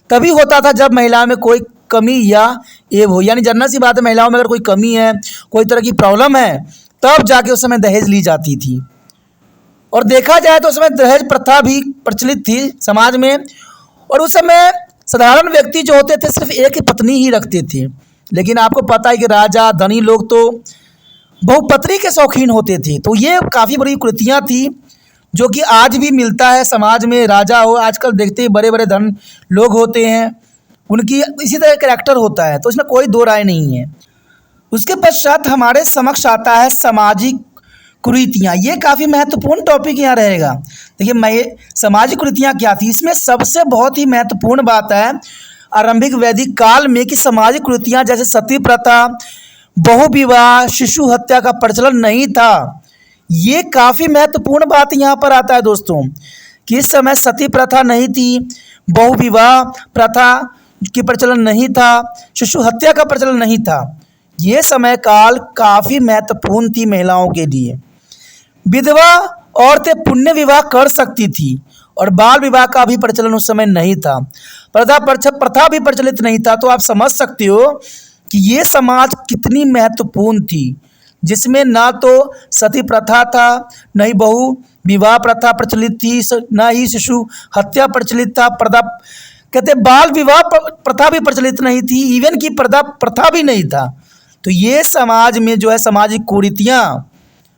तभी होता था जब महिलाओं में कोई कमी या एव हो, यानी जानना सी बात है, महिलाओं में अगर कोई कमी है, कोई तरह की प्रॉब्लम है, तब जाके उस समय दहेज ली जाती थी। और देखा जाए तो उस समय दहेज प्रथा भी प्रचलित थी समाज में, और उस समय साधारण व्यक्ति जो होते थे सिर्फ एक ही पत्नी ही रखते थे। लेकिन आपको पता है कि राजा धनी लोग तो बहुपत्नी के शौकीन होते थे। तो ये काफ़ी बड़ी कुरीतियाँ थी जो कि आज भी मिलता है समाज में। राजा हो, आजकल देखते ही बड़े बड़े धन लोग होते हैं, उनकी इसी तरह कैरेक्टर होता है, तो इसमें कोई दो राय नहीं है। उसके पश्चात हमारे समक्ष आता है सामाजिक कुरीतियाँ। ये काफ़ी महत्वपूर्ण टॉपिक यहाँ रहेगा। देखिए सामाजिक कुरीतियाँ क्या थी, इसमें सबसे बहुत ही महत्वपूर्ण बात है आरंभिक वैदिक काल में कि सामाजिक कुरीतियाँ जैसे सती प्रथा, बहुविवाह, शिशु हत्या का प्रचलन नहीं था। ये काफ़ी महत्वपूर्ण बात यहाँ पर आता है दोस्तों कि इस समय सती प्रथा नहीं थी, बहुविवाह प्रथा की प्रचलन नहीं था, शिशु हत्या का प्रचलन नहीं था। ये समय काल काफ़ी महत्वपूर्ण थी महिलाओं के लिए। विधवा औरतें पुण्य विवाह कर सकती थी और बाल विवाह का भी प्रचलन उस समय नहीं था। प्रथा भी प्रचलित नहीं था। तो आप समझ सकते हो कि ये समाज कितनी महत्वपूर्ण थी, जिसमें ना तो सती प्रथा था, न ही बहु विवाह प्रथा प्रचलित थी, न ही शिशु हत्या प्रचलित था, कहते बाल विवाह प्रथा भी प्रचलित नहीं थी, इवन की प्रथा भी नहीं था। तो ये समाज में जो है सामाजिक कुरीतियाँ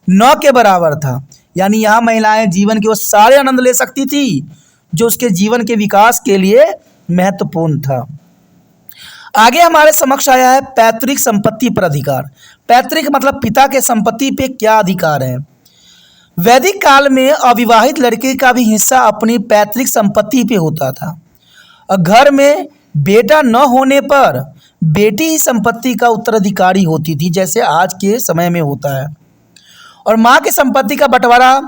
न के बराबर था। यानी यहाँ महिलाएं जीवन के वो सारे आनंद ले सकती थी जो उसके जीवन के विकास के लिए महत्वपूर्ण था। आगे हमारे समक्ष आया है पैतृक संपत्ति पर अधिकार। पैतृक मतलब पिता के संपत्ति पे क्या अधिकार है। वैदिक काल में अविवाहित लड़के का भी हिस्सा अपनी पैतृक संपत्ति पे होता था, और घर में बेटा न होने पर बेटी ही संपत्ति का उत्तराधिकारी होती थी, जैसे आज के समय में होता है। और माँ की संपत्ति का बंटवारा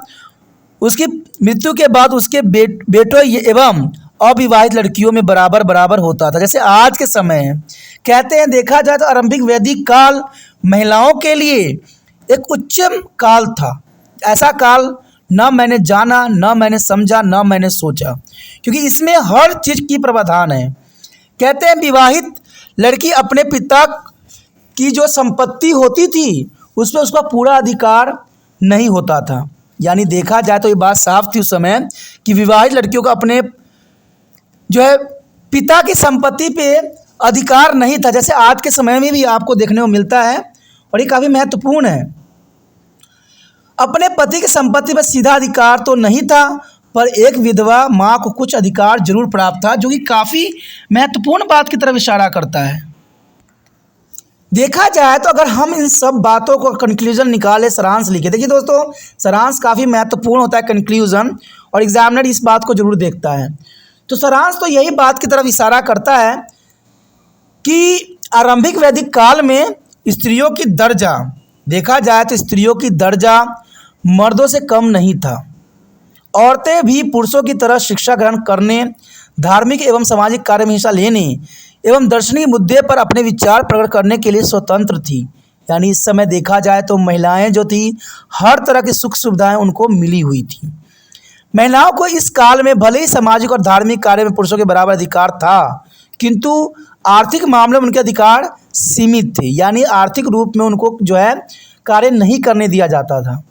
उसकी मृत्यु के बाद उसके बेटों एवं अविवाहित लड़कियों में बराबर बराबर होता था, जैसे आज के समय है। कहते हैं देखा जाए तो आरंभिक वैदिक काल महिलाओं के लिए एक उच्चम काल था। ऐसा काल न मैंने जाना, न मैंने समझा, न मैंने सोचा, क्योंकि इसमें हर चीज़ की प्रावधान है। कहते हैं विवाहित लड़की अपने पिता की जो संपत्ति होती थी उस पर उसका पूरा अधिकार नहीं होता था। यानी देखा जाए तो ये बात साफ थी उस समय कि विवाहित लड़कियों का अपने जो है पिता की संपत्ति पे अधिकार नहीं था, जैसे आज के समय में भी आपको देखने को मिलता है, और ये काफ़ी महत्वपूर्ण है। अपने पति की संपत्ति पर सीधा अधिकार तो नहीं था, पर एक विधवा माँ को कुछ अधिकार जरूर प्राप्त था, जो कि काफ़ी महत्वपूर्ण बात की तरफ इशारा करता है। देखा जाए तो अगर हम इन सब बातों को कंक्लूजन निकाले, सारांश लिखे। देखिए दोस्तों सारांश काफ़ी महत्वपूर्ण होता है, कंक्लूजन, और एग्जामिनर इस बात को जरूर देखता है। तो सारांश तो यही बात की तरफ इशारा करता है कि आरंभिक वैदिक काल में स्त्रियों की दर्जा, देखा जाए तो स्त्रियों की दर्जा मर्दों से कम नहीं था। औरतें भी पुरुषों की तरह शिक्षा ग्रहण करने, धार्मिक एवं सामाजिक कार्य में हिस्सा लेने एवं दार्शनिक मुद्दे पर अपने विचार प्रकट करने के लिए स्वतंत्र थी। यानी इस समय देखा जाए तो महिलाएं जो थी हर तरह की सुख सुविधाएं उनको मिली हुई थी। महिलाओं को इस काल में भले ही सामाजिक और धार्मिक कार्य में पुरुषों के बराबर अधिकार था, किंतु आर्थिक मामले में उनके अधिकार सीमित थे। यानी आर्थिक रूप में उनको जो है कार्य नहीं करने दिया जाता था।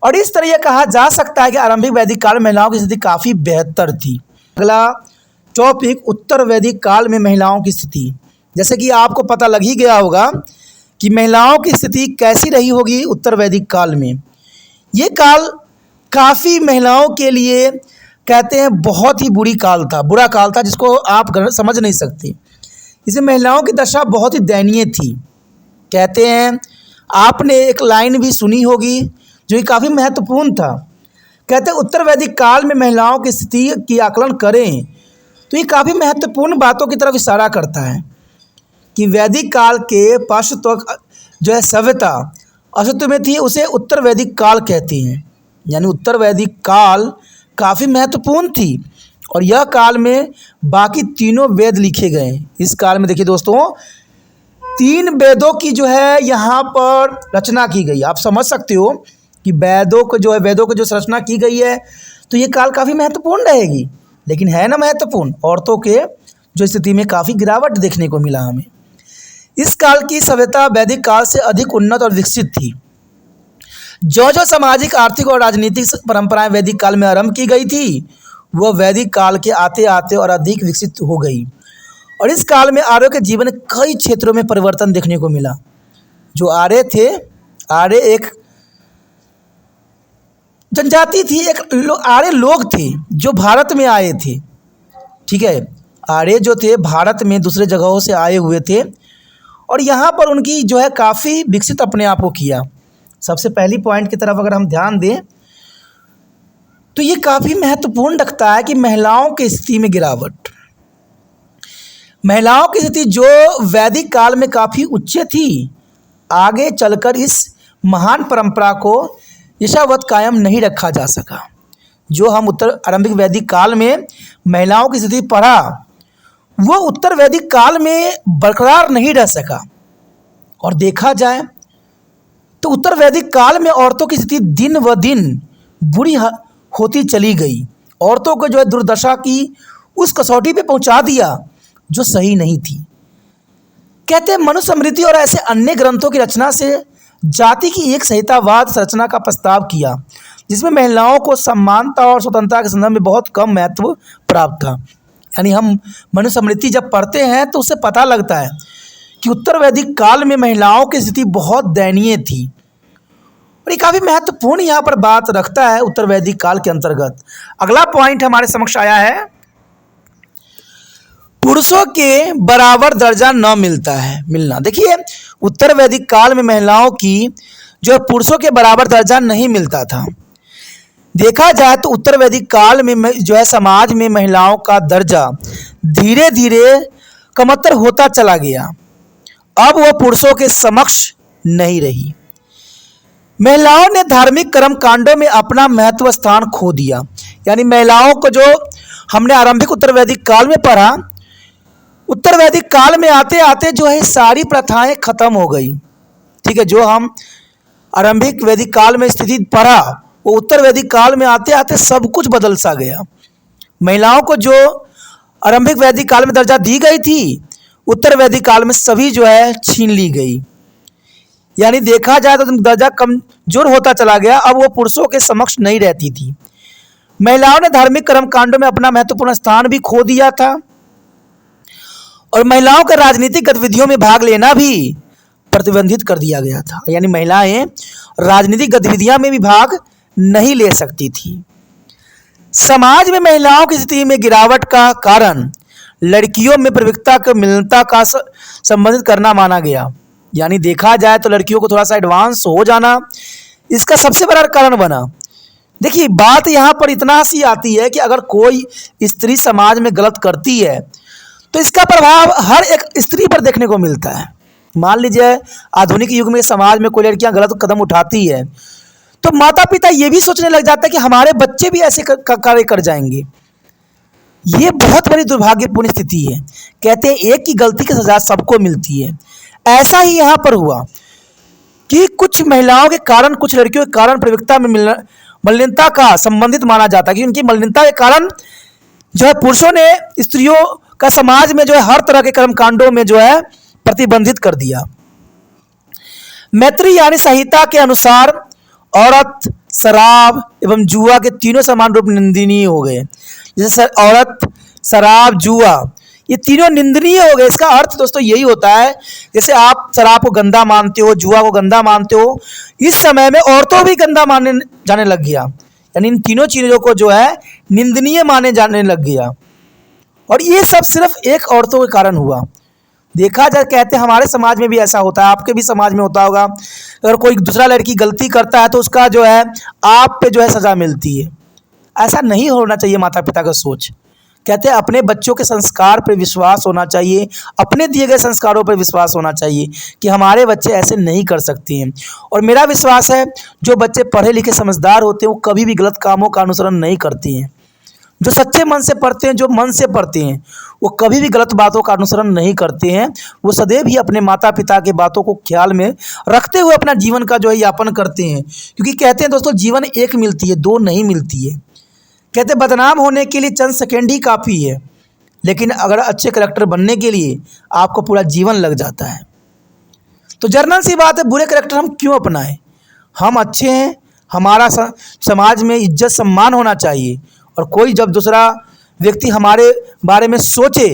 और इस तरह यह कहा जा सकता है कि आरंभिक वैदिक काल में महिलाओं की स्थिति काफ़ी बेहतर थी। अगला टॉपिक, उत्तर वैदिक काल में महिलाओं की स्थिति। जैसे कि आपको पता लग ही गया होगा कि महिलाओं की स्थिति कैसी रही होगी उत्तर वैदिक काल में। ये काल काफ़ी महिलाओं के लिए कहते हैं बहुत ही बुरा काल था, जिसको आप समझ नहीं सकते। इसमें महिलाओं की दशा बहुत ही दयनीय थी। कहते हैं, आपने एक लाइन भी सुनी होगी जो कि काफ़ी महत्वपूर्ण था। कहते हैं उत्तर वैदिक काल में महिलाओं की स्थिति की आकलन करें तो ये काफ़ी महत्वपूर्ण बातों की तरफ इशारा करता है कि वैदिक काल के पश्चात जो है सभ्यता अस्तित्व में थी, उसे उत्तर वैदिक काल कहते हैं। यानी उत्तर वैदिक काल काफ़ी महत्वपूर्ण थी और यह काल में बाकी तीनों वेद लिखे गए। इस काल में देखिए दोस्तों, 3 वेदों की जो है यहाँ पर रचना की गई। आप समझ सकते हो कि वेदों को जो रचना की गई है तो ये काल काफ़ी महत्वपूर्ण रहेगी। लेकिन है ना महत्वपूर्ण, औरतों के जो स्थिति में काफ़ी गिरावट देखने को मिला हमें। इस काल की सभ्यता वैदिक काल से अधिक उन्नत और विकसित थी। जो जो सामाजिक, आर्थिक और राजनीतिक परंपराएं वैदिक काल में आरंभ की गई थी, वह वैदिक काल के आते आते और अधिक विकसित हो गई। और इस काल में आर्यों के जीवन में कई क्षेत्रों में परिवर्तन देखने को मिला। जो आर्य थे, आर्य एक जनजाति थी, आर्य लोग थे जो भारत में आए थे। ठीक है, आर्य जो थे भारत में दूसरे जगहों से आए हुए थे और यहाँ पर उनकी जो है काफ़ी विकसित अपने आप को किया। सबसे पहली पॉइंट की तरफ अगर हम ध्यान दें तो ये काफ़ी महत्वपूर्ण लगता है कि महिलाओं की स्थिति में गिरावट। महिलाओं की स्थिति जो वैदिक काल में काफ़ी उच्च थी, आगे चलकर इस महान परंपरा को यथावत कायम नहीं रखा जा सका। जो हम उत्तर आरंभिक वैदिक काल में महिलाओं की स्थिति पढ़ा, वो उत्तर वैदिक काल में बरकरार नहीं रह सका। और देखा जाए तो उत्तर वैदिक काल में औरतों की स्थिति दिन व दिन बुरी होती चली गई। औरतों को जो है दुर्दशा की उस कसौटी पे पहुंचा दिया जो सही नहीं थी। कहते हैं मनुस्मृति और ऐसे अन्य ग्रंथों की रचना से जाति की एक संहितावाद संरचना का प्रस्ताव किया, जिसमें महिलाओं को समानता और स्वतंत्रता के संदर्भ में बहुत कम महत्व प्राप्त था। यानी हम मनुस्मृति जब पढ़ते हैं तो उससे पता लगता है कि उत्तर वैदिक काल में महिलाओं की स्थिति बहुत दयनीय थी। और ये काफ़ी महत्वपूर्ण यहाँ पर बात रखता है उत्तर वैदिक काल के अंतर्गत। अगला पॉइंट हमारे समक्ष आया है, पुरुषों के बराबर दर्जा न मिलना। देखिए, उत्तर वैदिक काल में महिलाओं की जो पुरुषों के बराबर दर्जा नहीं मिलता था। देखा जाए तो उत्तर वैदिक काल में जो है समाज में महिलाओं का दर्जा धीरे धीरे कमतर होता चला गया। अब वह पुरुषों के समक्ष नहीं रही। महिलाओं ने धार्मिक कर्म कांडों में अपना महत्व स्थान खो दिया। यानी महिलाओं को जो हमने आरंभिक उत्तर वैदिक काल में पढ़ा, उत्तर वैदिक काल में आते आते जो है सारी प्रथाएं खत्म हो गई। ठीक है, जो हम आरंभिक वैदिक काल में स्थिति पढ़ा, वो उत्तर वैदिक काल में आते आते सब कुछ बदल सा गया। महिलाओं को जो आरंभिक वैदिक काल में दर्जा दी गई थी, उत्तर वैदिक काल में सभी जो है छीन ली गई। यानी देखा जाए तो दर्जा कमजोर होता चला गया। अब वो पुरुषों के समक्ष नहीं रहती थी। महिलाओं ने धार्मिक कर्म कांडों में अपना महत्वपूर्ण स्थान भी खो दिया था और महिलाओं का राजनीतिक गतिविधियों में भाग लेना भी प्रतिबंधित कर दिया गया था। यानी महिलाएं राजनीतिक गतिविधियों में भी भाग नहीं ले सकती थी। समाज में महिलाओं की स्थिति में गिरावट का कारण लड़कियों में प्रवृत्ता को मिलनता का संबंधित करना माना गया। यानी देखा जाए तो लड़कियों को थोड़ा सा एडवांस हो जाना इसका सबसे बड़ा कारण बना। देखिए, बात यहाँ पर इतना सी आती है कि अगर कोई स्त्री समाज में गलत करती है तो इसका प्रभाव हर एक स्त्री पर देखने को मिलता है। मान लीजिए आधुनिक युग में समाज में कोई लड़कियां गलत कदम उठाती है तो माता पिता ये भी सोचने लग जाता है कि हमारे बच्चे भी ऐसे कार्य कर जाएंगे। ये बहुत बड़ी दुर्भाग्यपूर्ण स्थिति है। कहते हैं एक की गलती की सजा सबको मिलती है। ऐसा ही यहाँ पर हुआ कि कुछ महिलाओं के कारण, कुछ लड़कियों के कारण प्रवक्ता में मलिनता का संबंधित माना जाता है कि उनकी मलिनता के कारण जो है पुरुषों ने स्त्रियों का समाज में जो है हर तरह के कर्मकांडों में जो है प्रतिबंधित कर दिया। मैत्री यानी संहिता के अनुसार औरत, शराब एवं जुआ के तीनों समान रूप निंदनीय हो गए। जैसे औरत, शराब, जुआ ये तीनों निंदनीय हो गए। इसका अर्थ दोस्तों यही होता है, जैसे आप शराब को गंदा मानते हो, जुआ को गंदा मानते हो, इस समय में औरतों भी गंदा मानने जाने लग गया। यानी इन तीनों चीज़ों को जो है निंदनीय माने जाने लग गया। और ये सब सिर्फ एक औरतों के कारण हुआ। देखा जाए, कहते हैं हमारे समाज में भी ऐसा होता है, आपके भी समाज में होता होगा। अगर कोई दूसरा लड़की गलती करता है तो उसका जो है आप पे जो है सज़ा मिलती है। ऐसा नहीं होना चाहिए। माता पिता का सोच, कहते हैं अपने बच्चों के संस्कार पर विश्वास होना चाहिए, अपने दिए गए संस्कारों पर विश्वास होना चाहिए कि हमारे बच्चे ऐसे नहीं कर सकते हैं। और मेरा विश्वास है जो बच्चे पढ़े लिखे समझदार होते हैं वो कभी भी गलत कामों का अनुसरण नहीं करते हैं। जो सच्चे मन से पढ़ते हैं, जो मन से पढ़ते हैं, वो कभी भी गलत बातों का अनुसरण नहीं करते हैं। वो सदैव ही अपने माता पिता के बातों को ख्याल में रखते हुए अपना जीवन का जो है यापन करते हैं। क्योंकि कहते हैं दोस्तों जीवन एक मिलती है, दो नहीं मिलती है। कहते हैं बदनाम होने के लिए चंद सेकेंड ही काफ़ी है, लेकिन अगर अच्छे करेक्टर बनने के लिए आपको पूरा जीवन लग जाता है। तो जर्नल सी बात है, बुरे करेक्टर हम क्यों अपनाएं? हम अच्छे हैं, हमारा समाज में इज्जत सम्मान होना चाहिए। और कोई जब दूसरा व्यक्ति हमारे बारे में सोचे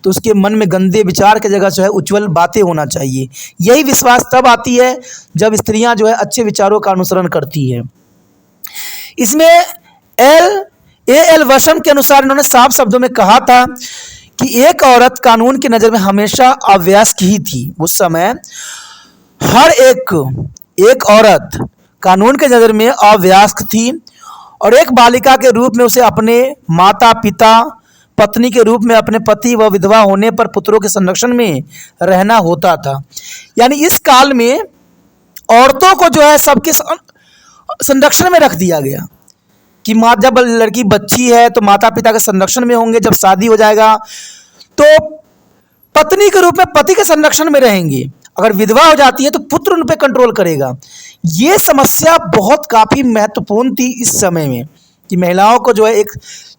तो उसके मन में गंदे विचार की जगह जो है उज्ज्वल बातें होना चाहिए। यही विश्वास तब आती है जब स्त्रियां जो है अच्छे विचारों का अनुसरण करती है। इसमें एल वशम के अनुसार इन्होंने साफ शब्दों में कहा था कि एक औरत कानून की नज़र में हमेशा अवयस्क ही थी। उस समय हर एक औरत कानून के नज़र में अवयस्क थी और एक बालिका के रूप में उसे अपने माता पिता, पत्नी के रूप में अपने पति व विधवा होने पर पुत्रों के संरक्षण में रहना होता था। यानी इस काल में औरतों को जो है सबके संरक्षण में रख दिया गया कि माँ जब लड़की बच्ची है तो माता पिता के संरक्षण में होंगे, जब शादी हो जाएगा तो पत्नी के रूप में पति के संरक्षण में रहेंगे, अगर विधवा हो जाती है तो पुत्र उन पर कंट्रोल करेगा। ये समस्या बहुत काफ़ी महत्वपूर्ण थी इस समय में कि महिलाओं को जो है एक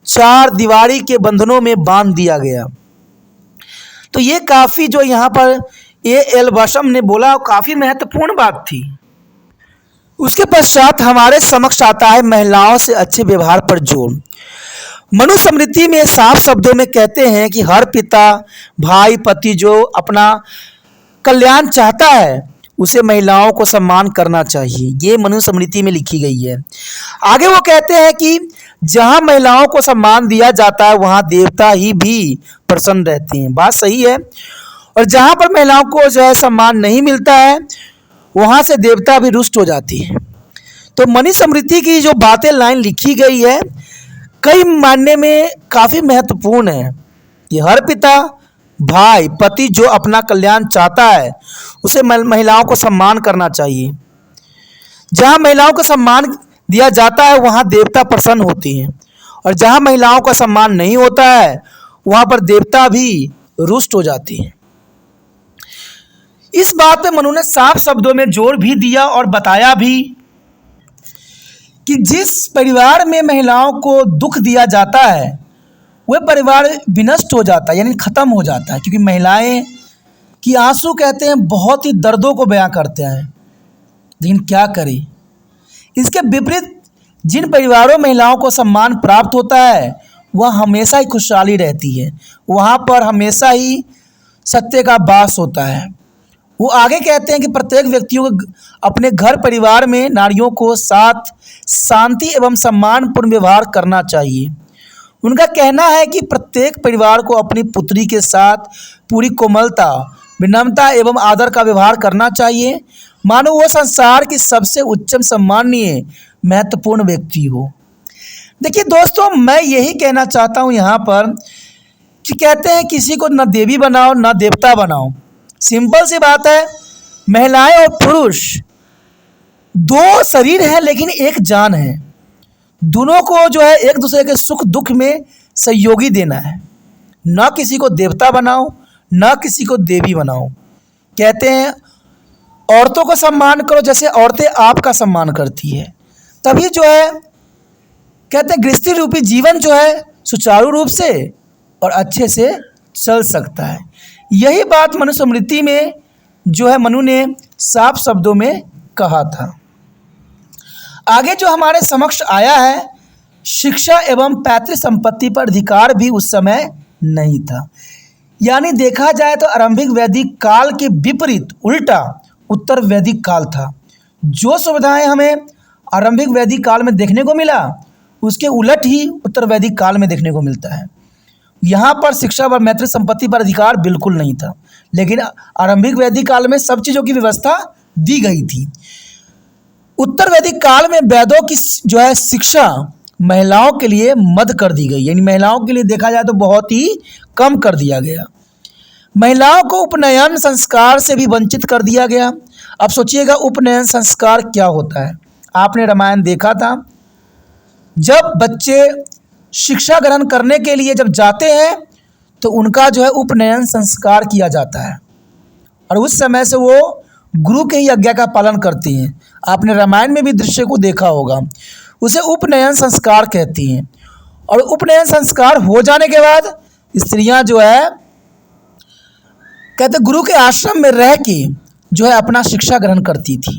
चार दीवारी के बंधनों में बांध दिया गया। तो ये काफ़ी जो यहाँ पर एल वशम ने बोला काफ़ी महत्वपूर्ण बात थी। उसके पश्चात हमारे समक्ष आता है महिलाओं से अच्छे व्यवहार पर जोर। मनुस्मृति में साफ शब्दों में कहते हैं कि हर पिता, भाई, पति जो अपना कल्याण चाहता है उसे महिलाओं को सम्मान करना चाहिए। ये मनुस्मृति में लिखी गई है। आगे वो कहते हैं कि जहाँ महिलाओं को सम्मान दिया जाता है वहाँ देवता ही भी प्रसन्न रहते हैं। बात सही है। और जहाँ पर महिलाओं को जो है सम्मान नहीं मिलता है वहाँ से देवता भी रुष्ट हो जाती है। तो मनुस्मृति की जो बातें लाइन लिखी गई है कई मायने में काफ़ी महत्वपूर्ण है कि हर पिता, भाई, पति जो अपना कल्याण चाहता है उसे महिलाओं को सम्मान करना चाहिए। जहाँ महिलाओं को सम्मान दिया जाता है वहाँ देवता प्रसन्न होते हैं और जहाँ महिलाओं का सम्मान नहीं होता है वहाँ पर देवता भी रुष्ट हो जाते हैं। इस बात पे मनु ने साफ शब्दों में जोर भी दिया और बताया भी कि जिस परिवार में महिलाओं को दुख दिया जाता है वह परिवार विनष्ट हो जाता है, यानी ख़त्म हो जाता है। क्योंकि महिलाएं की आंसू कहते हैं बहुत ही दर्दों को बयां करते हैं, लेकिन क्या करें। इसके विपरीत जिन परिवारों में महिलाओं को सम्मान प्राप्त होता है वह हमेशा ही खुशहाली रहती है, वहाँ पर हमेशा ही सत्य का वास होता है। वो आगे कहते हैं कि प्रत्येक व्यक्तियों को अपने घर परिवार में नारियों को साथ शांति एवं सम्मानपूर्ण व्यवहार करना चाहिए। उनका कहना है कि प्रत्येक परिवार को अपनी पुत्री के साथ पूरी कोमलता, विनम्रता एवं आदर का व्यवहार करना चाहिए, मानो वो संसार की सबसे उच्चतम सम्माननीय महत्वपूर्ण व्यक्ति हो। देखिए दोस्तों, मैं यही कहना चाहता हूँ यहाँ पर कि कहते हैं किसी को न देवी बनाओ न देवता बनाओ। सिंपल सी बात है, महिलाएं और पुरुष दो शरीर हैं लेकिन एक जान है। दोनों को जो है एक दूसरे के सुख दुख में सहयोगी देना है। न किसी को देवता बनाओ, न किसी को देवी बनाओ। कहते हैं औरतों को सम्मान करो जैसे औरतें आपका सम्मान करती है, तभी जो है कहते हैं गृहस्थी रूपी जीवन जो है सुचारू रूप से और अच्छे से चल सकता है। यही बात मनुस्मृति में जो है मनु ने साफ शब्दों में कहा था। आगे जो हमारे समक्ष आया है, शिक्षा एवं पैतृक संपत्ति पर अधिकार भी उस समय नहीं था। यानी देखा जाए तो आरंभिक वैदिक काल के विपरीत उल्टा उत्तर वैदिक काल था। जो सुविधाएं हमें आरंभिक वैदिक काल में देखने को मिला, उसके उलट ही उत्तर वैदिक काल में देखने को मिलता है। यहाँ पर शिक्षा व पैतृक संपत्ति पर अधिकार बिल्कुल नहीं था, लेकिन आरंभिक वैदिक काल में सब चीज़ों की व्यवस्था दी गई थी। उत्तर वैदिक काल में वेदों की जो है शिक्षा महिलाओं के लिए मद कर दी गई, यानी महिलाओं के लिए देखा जाए तो बहुत ही कम कर दिया गया। महिलाओं को उपनयन संस्कार से भी वंचित कर दिया गया। अब सोचिएगा उपनयन संस्कार क्या होता है। आपने रामायण देखा था, जब बच्चे शिक्षा ग्रहण करने के लिए जब जाते हैं तो उनका जो है उपनयन संस्कार किया जाता है और उस समय से वो गुरु के ही आज्ञा का पालन करती हैं। आपने रामायण में भी दृश्य को देखा होगा, उसे उपनयन संस्कार कहती हैं। और उपनयन संस्कार हो जाने के बाद स्त्रियां जो है कहते गुरु के आश्रम में रह के जो है अपना शिक्षा ग्रहण करती थी।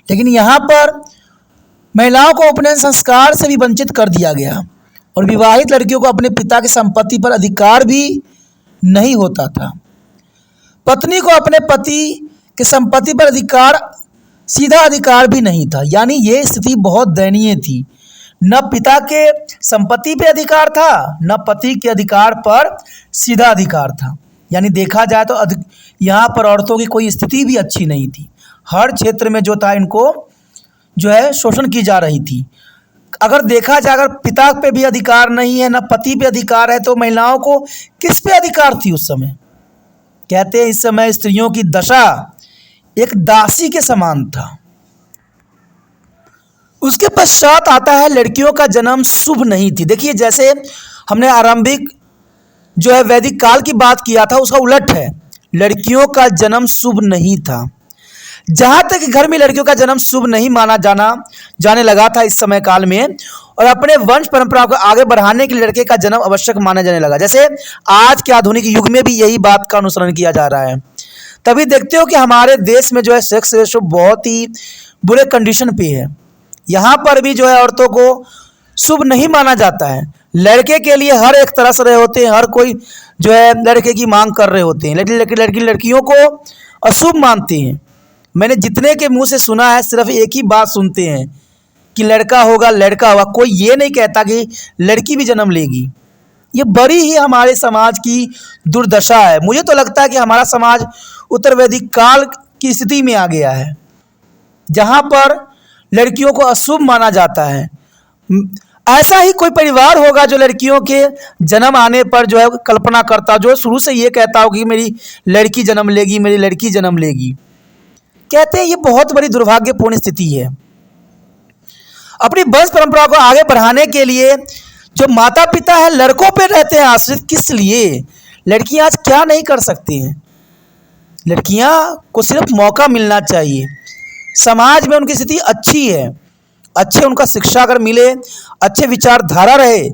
लेकिन यहाँ पर महिलाओं को उपनयन संस्कार से भी वंचित कर दिया गया और विवाहित लड़कियों को अपने पिता की संपत्ति पर अधिकार भी नहीं होता था। पत्नी को अपने पति की संपत्ति पर अधिकार, सीधा अधिकार भी नहीं था। यानी ये स्थिति बहुत दयनीय थी। न पिता के संपत्ति पे अधिकार था, न पति के अधिकार पर सीधा अधिकार था। यानी देखा जाए तो यहाँ पर औरतों की कोई स्थिति भी अच्छी नहीं थी। हर क्षेत्र में जो था इनको जो है शोषण की जा रही थी। अगर देखा जाए अगर पिता पे भी अधिकार नहीं है, न पति पे अधिकार है, तो महिलाओं को किस पे अधिकार थी उस समय? कहते हैं इस समय स्त्रियों की दशा एक दासी के समान था। उसके पश्चात आता है लड़कियों का जन्म शुभ नहीं थी। देखिए जैसे हमने आरंभिक जो है वैदिक काल की बात किया था, उसका उलट है, लड़कियों का जन्म शुभ नहीं था। जहाँ तक घर में लड़कियों का जन्म शुभ नहीं माना जाने लगा था इस समय काल में, और अपने वंश परंपरा को आगे बढ़ाने के लिए लड़के का जन्म आवश्यक माना जाने लगा। जैसे आज के आधुनिक युग में भी यही बात का अनुसरण किया जा रहा है। तभी देखते हो कि हमारे देश में जो है सेक्स रेशो बहुत ही बुरे कंडीशन पे है। यहाँ पर भी जो है औरतों को शुभ नहीं माना जाता है। लड़के के लिए हर एक तरस रहे होते हैं, हर कोई जो है लड़के की मांग कर रहे होते हैं, लेकिन लड़कियों को अशुभ मानते हैं। मैंने जितने के मुंह से सुना है सिर्फ एक ही बात सुनते हैं कि लड़का होगा लड़का होगा, कोई ये नहीं कहता कि लड़की भी जन्म लेगी। ये बड़ी ही हमारे समाज की दुर्दशा है। मुझे तो लगता है कि हमारा समाज उत्तर वैदिक काल की स्थिति में आ गया है, जहाँ पर लड़कियों को अशुभ माना जाता है। ऐसा ही कोई परिवार होगा जो लड़कियों के जन्म आने पर जो है कल्पना करता, जो शुरू से ये कहता हो कि मेरी लड़की जन्म लेगी, मेरी लड़की जन्म लेगी। कहते हैं ये बहुत बड़ी दुर्भाग्यपूर्ण स्थिति है। अपनी वंश परंपरा को आगे बढ़ाने के लिए जो माता पिता है लड़कों पे रहते हैं आश्रित, किस लिए? लड़कियां आज क्या नहीं कर सकती हैं? लड़कियां को सिर्फ मौका मिलना चाहिए। समाज में उनकी स्थिति अच्छी है, अच्छे उनका शिक्षा अगर मिले, अच्छे विचारधारा रहे,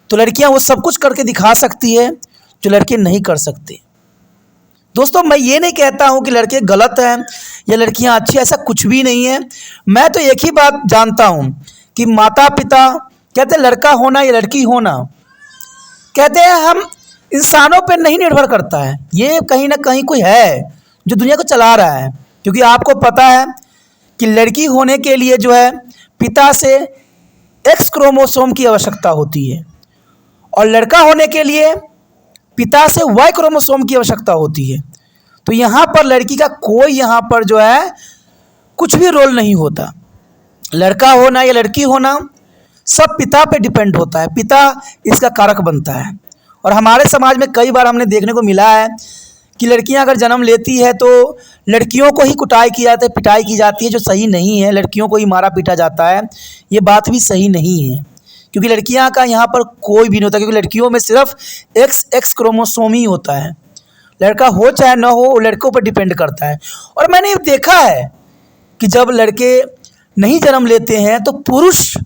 तो लड़कियां वो सब कुछ करके दिखा सकती है जो लड़के नहीं कर सकते। दोस्तों मैं ये नहीं कहता हूँ कि लड़के गलत हैं या लड़कियाँ अच्छी, ऐसा कुछ भी नहीं है। मैं तो एक ही बात जानता हूँ कि माता पिता कहते हैं लड़का होना या लड़की होना, कहते हैं हम इंसानों पर नहीं निर्भर करता है। ये कहीं ना कहीं कोई है जो दुनिया को चला रहा है, क्योंकि आपको पता है कि लड़की होने के लिए जो है पिता से एक्स क्रोमोसोम की आवश्यकता होती है और लड़का होने के लिए पिता से वाई क्रोमोसोम की आवश्यकता होती है। तो यहाँ पर लड़की का कोई यहाँ पर जो है कुछ भी रोल नहीं होता। लड़का होना या लड़की होना सब पिता पे डिपेंड होता है, पिता इसका कारक बनता है। और हमारे समाज में कई बार हमने देखने को मिला है कि लड़कियां अगर जन्म लेती है तो लड़कियों को ही कुटाई की जाती है, पिटाई की जाती है, जो सही नहीं है। लड़कियों को ही मारा पीटा जाता है, ये बात भी सही नहीं है। क्योंकि लड़कियां का यहाँ पर कोई भी नहीं होता, क्योंकि लड़कियों में सिर्फ एक्स क्रोमोसोम ही होता है। लड़का हो चाहे ना हो, वो लड़कों पर डिपेंड करता है। और मैंने देखा है कि जब लड़के नहीं जन्म लेते हैं तो पुरुष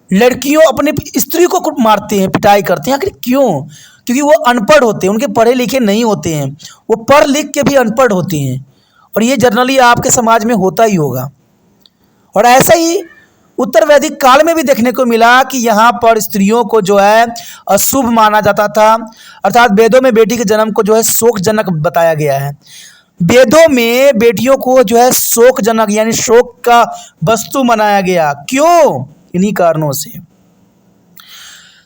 लड़कियों अपने स्त्री को मारते हैं, पिटाई करते हैं। आखिर क्यों? क्योंकि वो अनपढ़ होते हैं, उनके पढ़े लिखे नहीं होते हैं, वो पढ़ लिख के भी अनपढ़ होते हैं। और ये जनरली आपके समाज में होता ही होगा। और ऐसा ही उत्तर वैदिक काल में भी देखने को मिला कि यहाँ पर स्त्रियों को जो है अशुभ माना जाता था। अर्थात वेदों में बेटी के जन्म को जो है शोकजनक बताया गया है। वेदों में बेटियों को जो है शोकजनक यानी शोक का वस्तु बनाया गया। क्यों? इन्हीं कारणों से।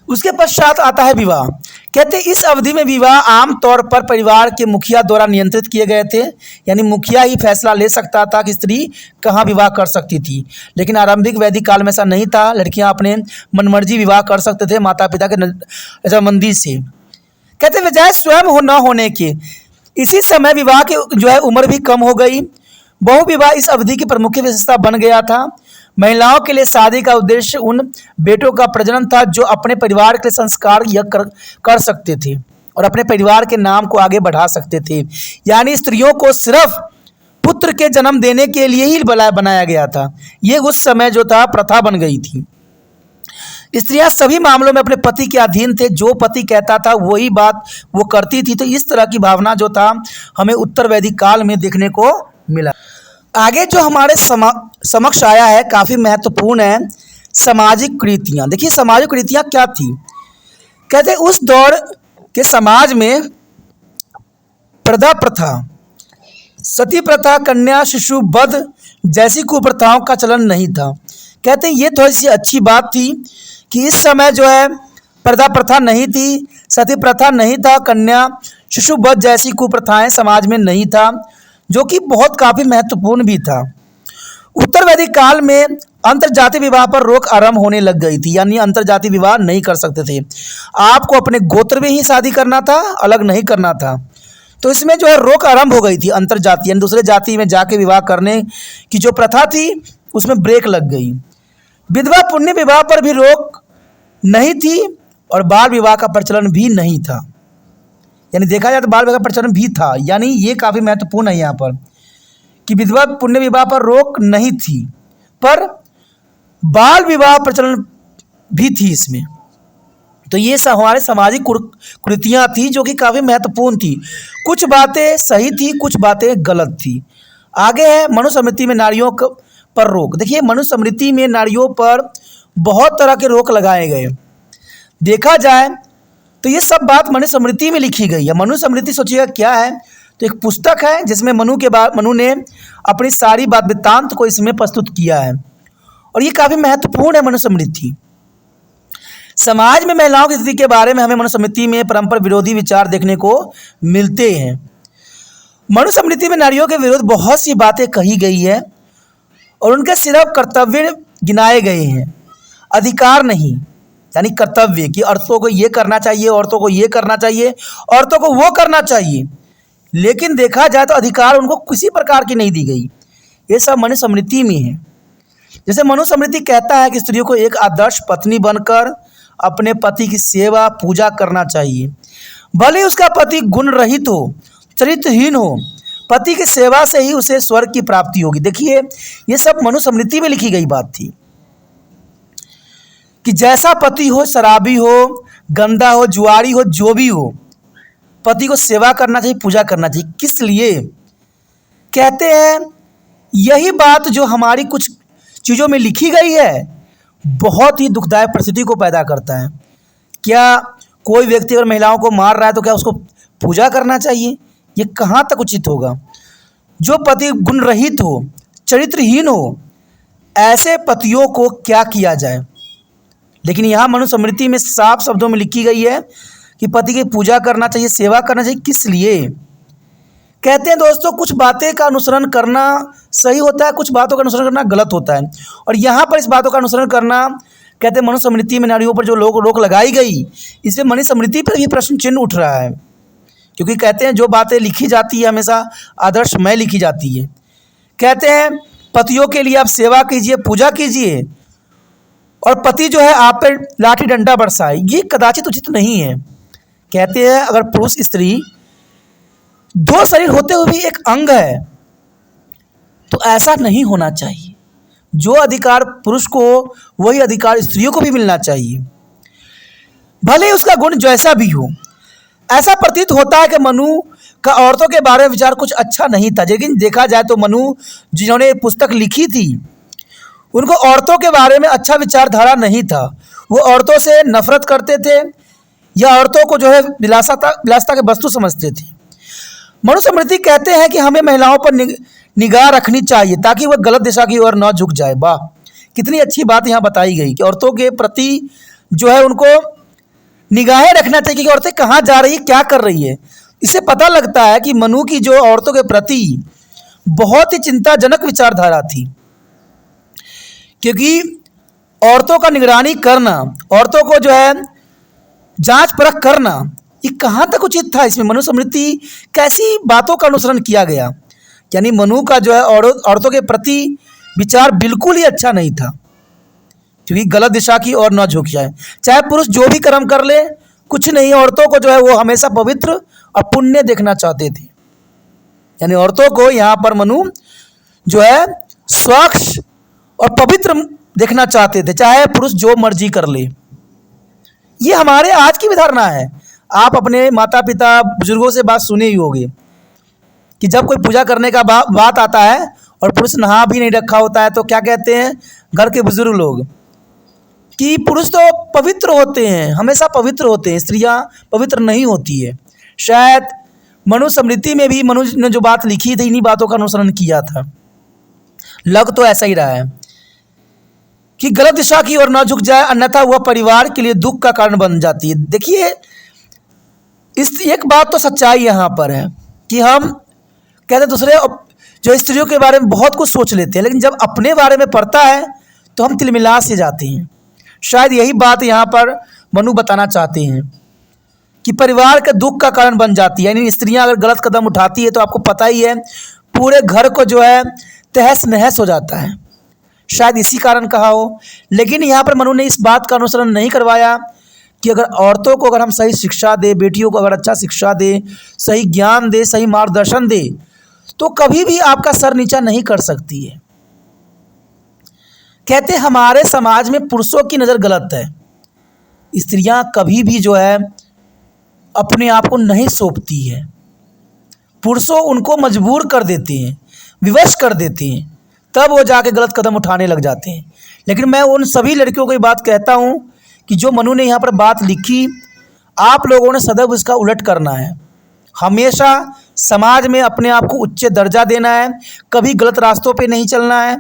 उसके पश्चात आता है विवाह। कहते इस अवधि में विवाह आमतौर पर परिवार के मुखिया द्वारा नियंत्रित किए गए थे, यानी मुखिया ही फैसला ले सकता था कि स्त्री कहाँ विवाह कर सकती थी। लेकिन आरंभिक वैदिक काल में ऐसा नहीं था, लड़कियां अपने मनमर्जी विवाह कर सकते थे माता पिता के रजामंदी से। कहते वजह स्वयं हो न होने के, इसी समय विवाह की जो है उम्र भी कम हो गई। बहु विवाह इस अवधि की प्रमुख विशेषता बन गया था। महिलाओं के लिए शादी का उद्देश्य उन बेटों का प्रजनन था जो अपने परिवार के संस्कार यज्ञ कर सकते थे और अपने परिवार के नाम को आगे बढ़ा सकते थे। यानी स्त्रियों को सिर्फ पुत्र के जन्म देने के लिए ही बनाया गया था। ये उस समय जो था प्रथा बन गई थी। स्त्रियां सभी मामलों में अपने पति के अधीन थे, जो पति कहता था वही बात वो करती थी। तो इस तरह की भावना जो था हमें उत्तर वैदिक काल में देखने को मिला। आगे जो हमारे समक्ष आया है काफ़ी महत्वपूर्ण है, सामाजिक कुरीतियाँ। देखिए सामाजिक कुरीतियाँ क्या थी। कहते उस दौर के समाज में प्रदा प्रथा, सती प्रथा, कन्या शिशु वध जैसी कुप्रथाओं का चलन नहीं था। कहते ये थोड़ी सी अच्छी बात थी कि इस समय जो है प्रदा प्रथा नहीं थी, सती प्रथा नहीं था, कन्या शिशु वध जैसी कुप्रथाएं समाज में नहीं था, जो कि बहुत काफ़ी महत्वपूर्ण भी था। उत्तर वैदिक काल में अंतरजातीय विवाह पर रोक आरंभ होने लग गई थी, यानी अंतरजातीय विवाह नहीं कर सकते थे। आपको अपने गोत्र में ही शादी करना था, अलग नहीं करना था। तो इसमें जो है रोक आरंभ हो गई थी। अंतरजातीय यानी दूसरे जाति में जाके विवाह करने की जो प्रथा थी उसमें ब्रेक लग गई। विधवा पुण्य विवाह पर भी रोक नहीं थी और बाल विवाह का प्रचलन भी नहीं था। यानी देखा जाए तो बाल विवाह का प्रचलन भी था, यानी ये काफ़ी महत्वपूर्ण है यहाँ पर कि विधवा पुण्य विवाह पर रोक नहीं थी पर बाल विवाह प्रचलन भी थी इसमें। तो ये सब हमारे सामाजिक कुरीतियाँ थी जो कि काफ़ी महत्वपूर्ण थी। कुछ बातें सही थी, कुछ बातें गलत थी। आगे है मनुस्मृति में नारियों पर रोक। देखिए मनुस्मृति में नारियों पर बहुत तरह के रोक लगाए गए। देखा जाए तो ये सब बात मनुस्मृति में लिखी गई है। मनुस्मृति सोचिएगा क्या है, तो एक पुस्तक है जिसमें मनु ने अपनी सारी बात वृत्तांत को इसमें प्रस्तुत किया है और ये काफ़ी महत्वपूर्ण है मनुस्मृति। समाज में महिलाओं की स्थिति के बारे में हमें मनुस्मृति में परंपरा विरोधी विचार देखने को मिलते हैं। मनुस्मृति में नारियों के विरुद्ध बहुत सी बातें कही गई है और उनके सिर्फ कर्तव्य गिनाए गए हैं, अधिकार नहीं। यानी कर्तव्य कि औरतों को ये करना चाहिए, औरतों को ये करना चाहिए, औरतों को वो करना चाहिए, लेकिन देखा जाए तो अधिकार उनको किसी प्रकार की नहीं दी गई। ये सब मनुस्मृति में है। जैसे मनुस्मृति कहता है कि स्त्रियों को एक आदर्श पत्नी बनकर अपने पति की सेवा पूजा करना चाहिए, भले उसका पति गुण रहित हो, चरित्रहीन हो, पति की सेवा से ही उसे स्वर्ग की प्राप्ति होगी। देखिए ये सब मनुस्मृति में लिखी गई बात थी कि जैसा पति हो, शराबी हो, गंदा हो, जुआरी हो, जो भी हो, पति को सेवा करना चाहिए, पूजा करना चाहिए। किस लिए? कहते हैं यही बात जो हमारी कुछ चीज़ों में लिखी गई है बहुत ही दुखदायक परिस्थिति को पैदा करता है। क्या कोई व्यक्ति अगर महिलाओं को मार रहा है तो क्या उसको पूजा करना चाहिए? ये कहाँ तक उचित होगा? जो पति गुण रहित हो, चरित्रहीन हो, ऐसे पतियों को क्या किया जाए? लेकिन यहाँ मनुस्मृति में साफ शब्दों में लिखी गई है कि पति की पूजा करना चाहिए, सेवा करना चाहिए। किस लिए? कहते हैं दोस्तों कुछ बातें का अनुसरण करना सही होता है, कुछ बातों का अनुसरण करना गलत होता है। और यहाँ पर इस बातों का अनुसरण करना, कहते हैं मनुस्मृति में नारियों पर जो रोक लगाई गई, इससे मनुस्मृति पर भी प्रश्न चिन्ह उठ रहा है। क्योंकि कहते हैं जो बातें लिखी जाती है हमेशा आदर्शमय लिखी जाती है। कहते हैं पतियों के लिए आप सेवा कीजिए, पूजा कीजिए, और पति जो है आप पे लाठी डंडा बरसाए, ये कदाचित उचित नहीं है। कहते हैं अगर पुरुष स्त्री दो शरीर होते हुए भी एक अंग है तो ऐसा नहीं होना चाहिए। जो अधिकार पुरुष को वही अधिकार स्त्रियों को भी मिलना चाहिए, भले ही उसका गुण जैसा भी हो। ऐसा प्रतीत होता है कि मनु का औरतों के बारे में विचार कुछ अच्छा नहीं था, लेकिन देखा जाए तो मनु जिन्होंने ये पुस्तक लिखी थी उनको औरतों के बारे में अच्छा विचारधारा नहीं था। वो औरतों से नफरत करते थे या औरतों को जो है विलासिता के वस्तु समझते थे। मनुस्मृति कहते हैं कि हमें महिलाओं पर निगाह रखनी चाहिए ताकि वह गलत दिशा की ओर न झुक जाए। वाह, कितनी अच्छी बात यहाँ बताई गई कि औरतों के प्रति जो है उनको निगाहें रखना चाहिए कि औरतें कहाँ जा रही है, क्या कर रही है। इससे पता लगता है कि मनु की जो औरतों के प्रति बहुत ही चिंताजनक विचारधारा थी, क्योंकि औरतों का निगरानी करना, औरतों को जो है जांच परख करना, ये कहाँ तक उचित था। इसमें मनुस्मृति कैसी बातों का अनुसरण किया गया, यानी मनु का जो है औरतों के प्रति विचार बिल्कुल ही अच्छा नहीं था, क्योंकि गलत दिशा की ओर न झुक जाए। चाहे पुरुष जो भी कर्म कर ले, कुछ नहीं, औरतों को जो है वो हमेशा पवित्र और पुण्य देखना चाहते थे। यानी औरतों को यहाँ पर मनु जो है स्वच्छ और पवित्र देखना चाहते थे, चाहे पुरुष जो मर्जी कर ले। ये हमारे आज की भी धारणा है। आप अपने माता पिता बुजुर्गों से बात सुने ही होगी कि जब कोई पूजा करने का बात आता है और पुरुष नहा भी नहीं रखा होता है तो क्या कहते हैं घर के बुजुर्ग लोग कि पुरुष तो पवित्र होते हैं, हमेशा पवित्र होते हैं, स्त्रियां पवित्र नहीं होती है। शायद मनुस्मृति में भी मनु ने जो बात लिखी थी इन्हीं बातों का अनुसरण किया था। लग तो ऐसा ही रहा है कि गलत दिशा की ओर न झुक जाए, अन्यथा वह परिवार के लिए दुख का कारण बन जाती है। देखिए, इस एक बात तो सच्चाई यहाँ पर है कि हम कहते दूसरे जो स्त्रियों के बारे में बहुत कुछ सोच लेते हैं, लेकिन जब अपने बारे में पड़ता है तो हम तिलमिला से जाते हैं। शायद यही बात यहाँ पर मनु बताना चाहते हैं कि परिवार के दुख का कारण बन जाती है। यानी स्त्रियाँ अगर गलत कदम उठाती है तो आपको पता ही है पूरे घर को जो है तहस नहस हो जाता है। शायद इसी कारण कहा हो, लेकिन यहाँ पर मनु ने इस बात का अनुसरण नहीं करवाया कि अगर औरतों को अगर हम सही शिक्षा दे, बेटियों को अगर अच्छा शिक्षा दे, सही ज्ञान दे, सही मार्गदर्शन दे, तो कभी भी आपका सर नीचा नहीं कर सकती है। कहते हमारे समाज में पुरुषों की नज़र गलत है। स्त्रियां कभी भी जो है अपने आप को नहीं सौंपती है, पुरुषों उनको मजबूर कर देते हैं, विवश कर देते हैं, तब वो जाके गलत कदम उठाने लग जाते हैं। लेकिन मैं उन सभी लड़कियों को ये बात कहता हूँ कि जो मनु ने यहाँ पर बात लिखी, आप लोगों ने सदैव इसका उलट करना है। हमेशा समाज में अपने आप को उच्च दर्जा देना है, कभी गलत रास्तों पे नहीं चलना है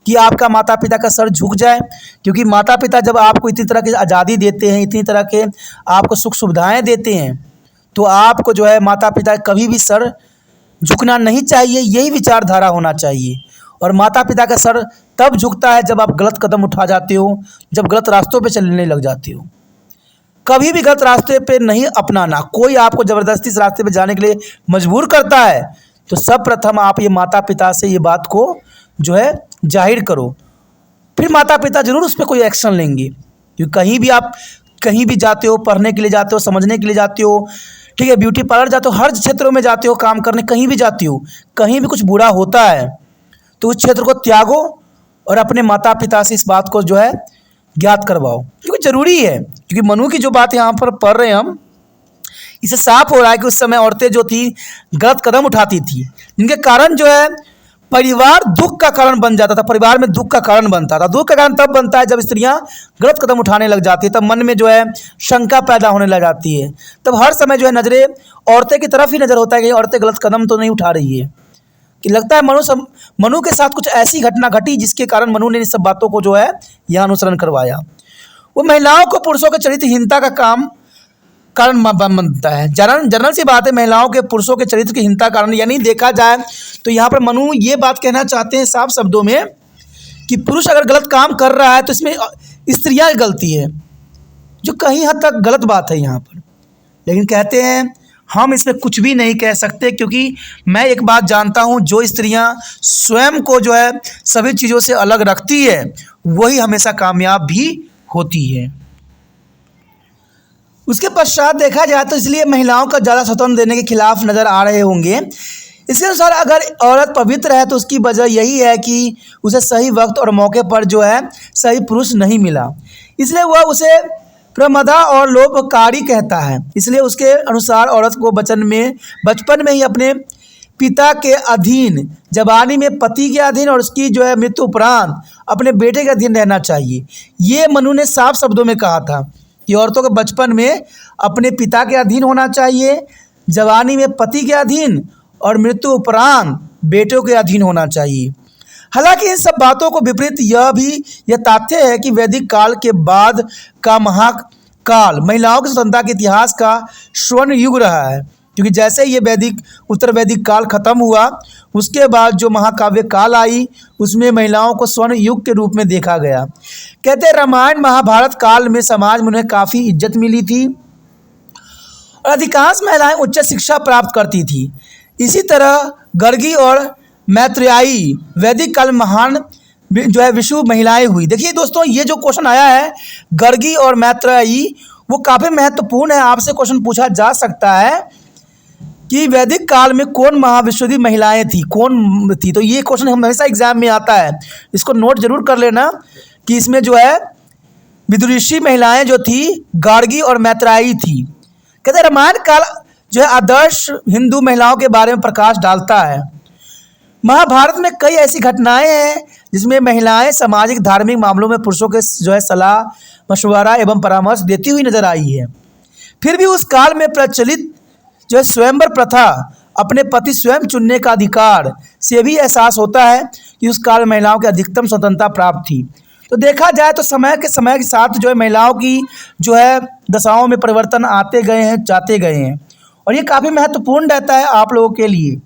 कि आपका माता पिता का सर झुक जाए। क्योंकि माता पिता जब आपको इतनी तरह की आज़ादी देते हैं, इतनी तरह के आपको सुख सुविधाएं देते हैं, तो आपको जो है माता पिता कभी भी सर झुकना नहीं चाहिए, यही विचारधारा होना चाहिए। और माता पिता का सर तब झुकता है जब आप गलत कदम उठा जाते हो, जब गलत रास्तों पे चलने लग जाते हो। कभी भी गलत रास्ते पे नहीं अपनाना। कोई आपको ज़बरदस्ती इस रास्ते पे जाने के लिए मजबूर करता है तो सब प्रथम आप ये माता पिता से ये बात को जो है जाहिर करो, फिर माता पिता ज़रूर उस पर कोई एक्शन लेंगे। क्योंकि कहीं भी जाते हो, पढ़ने के लिए जाते हो, समझने के लिए जाते हो, ठीक है, ब्यूटी पार्लर जाते हो, हर क्षेत्रों में जाते हो, काम करने कहीं भी जाते हो, कहीं भी कुछ बुरा होता है तो उस क्षेत्र को त्यागो और अपने माता पिता से इस बात को जो है ज्ञात करवाओ, क्योंकि ज़रूरी है। क्योंकि मनु की जो बात यहाँ पर पढ़ रहे हैं हम, इससे साफ हो रहा है कि उस समय औरतें जो थी गलत कदम उठाती थी, जिनके कारण जो है परिवार दुख का कारण बन जाता था, परिवार में दुख का कारण बनता था। दुख का कारण तब बनता है जब स्त्रियां गलत कदम उठाने लग जाती है, तब मन में जो है शंका पैदा होने लग जाती है। तब हर समय जो है नज़रें औरतें की तरफ ही नज़र होता है कि औरतें गलत कदम तो नहीं उठा रही है। कि लगता है मनु के साथ कुछ ऐसी घटना घटी जिसके कारण मनु ने इन सब बातों को जो है यहाँ अनुसरण करवाया। वो महिलाओं को पुरुषों के चरित्रहीनता का कारण बनता है। जनरल सी बात है, महिलाओं के पुरुषों के चरित्र की हीनता कारण। यानी देखा जाए तो यहाँ पर मनु ये बात कहना चाहते हैं साफ शब्दों में कि पुरुष अगर गलत काम कर रहा है तो इसमें स्त्रियाँ की गलती है, जो कहीं हद तक गलत बात है यहाँ पर। लेकिन कहते हैं हम इसमें कुछ भी नहीं कह सकते, क्योंकि मैं एक बात जानता हूँ, जो स्त्रियाँ स्वयं को जो है सभी चीज़ों से अलग रखती है वही हमेशा कामयाब भी होती है। उसके पश्चात देखा जाए तो इसलिए महिलाओं का ज़्यादा स्वतंत्र देने के खिलाफ नज़र आ रहे होंगे। इसके अनुसार अगर औरत पवित्र है तो उसकी वजह यही है कि उसे सही वक्त और मौके पर जो है सही पुरुष नहीं मिला, इसलिए वह उसे प्रमदा और लोभकारी कहता है। इसलिए उसके अनुसार औरत को बचपन में ही अपने पिता के अधीन, जवानी में पति के अधीन और उसकी जो है मृत्यु उपरांत अपने बेटे के अधीन रहना चाहिए। ये मनु ने साफ शब्दों में कहा था कि औरतों को बचपन में अपने पिता के अधीन होना चाहिए, जवानी में पति के अधीन और मृत्यु उपरांत बेटों के अधीन होना चाहिए। हालांकि इन सब बातों को विपरीत यह तथ्य है कि वैदिक काल के बाद का महाकाल महिलाओं की स्वतंत्रता के इतिहास का स्वर्ण युग रहा है, क्योंकि जैसे ये उत्तर वैदिक काल खत्म हुआ उसके बाद जो महाकाव्य काल आई उसमें महिलाओं को स्वर्ण युग के रूप में देखा गया। कहते हैं रामायण महाभारत काल में समाज में उन्हें काफ़ी इज्जत मिली थी और अधिकांश महिलाएं उच्च शिक्षा प्राप्त करती थी। इसी तरह गर्गी और मैत्रेयी वैदिक काल में महान जो है विश्व महिलाएं हुई। देखिए दोस्तों, ये जो क्वेश्चन आया है गर्गी और मैत्रेयी वो काफ़ी महत्वपूर्ण है। आपसे क्वेश्चन पूछा जा सकता है कि वैदिक काल में कौन महाविश्वदी महिलाएं थी, कौन थी, तो ये क्वेश्चन हमेशा एग्जाम में आता है। इसको नोट जरूर कर लेना कि इसमें जो है विदुषी महिलाएं जो थी गार्गी और मैत्रेयी थी। कहते रामायण काल जो है आदर्श हिंदू महिलाओं के बारे में प्रकाश डालता है। महाभारत में कई ऐसी घटनाएं हैं जिसमें महिलाएं सामाजिक धार्मिक मामलों में पुरुषों के जो है सलाह मशवरा एवं परामर्श देती हुई नजर आई है। फिर भी उस काल में प्रचलित जो है स्वयंवर प्रथा, अपने पति स्वयं चुनने का अधिकार से भी एहसास होता है कि उस काल में महिलाओं की अधिकतम स्वतंत्रता प्राप्त थी। तो देखा जाए तो समय के साथ जो है महिलाओं की जो है दशाओं में परिवर्तन आते गए हैं, जाते गए हैं, और ये काफ़ी महत्वपूर्ण रहता है आप लोगों के लिए।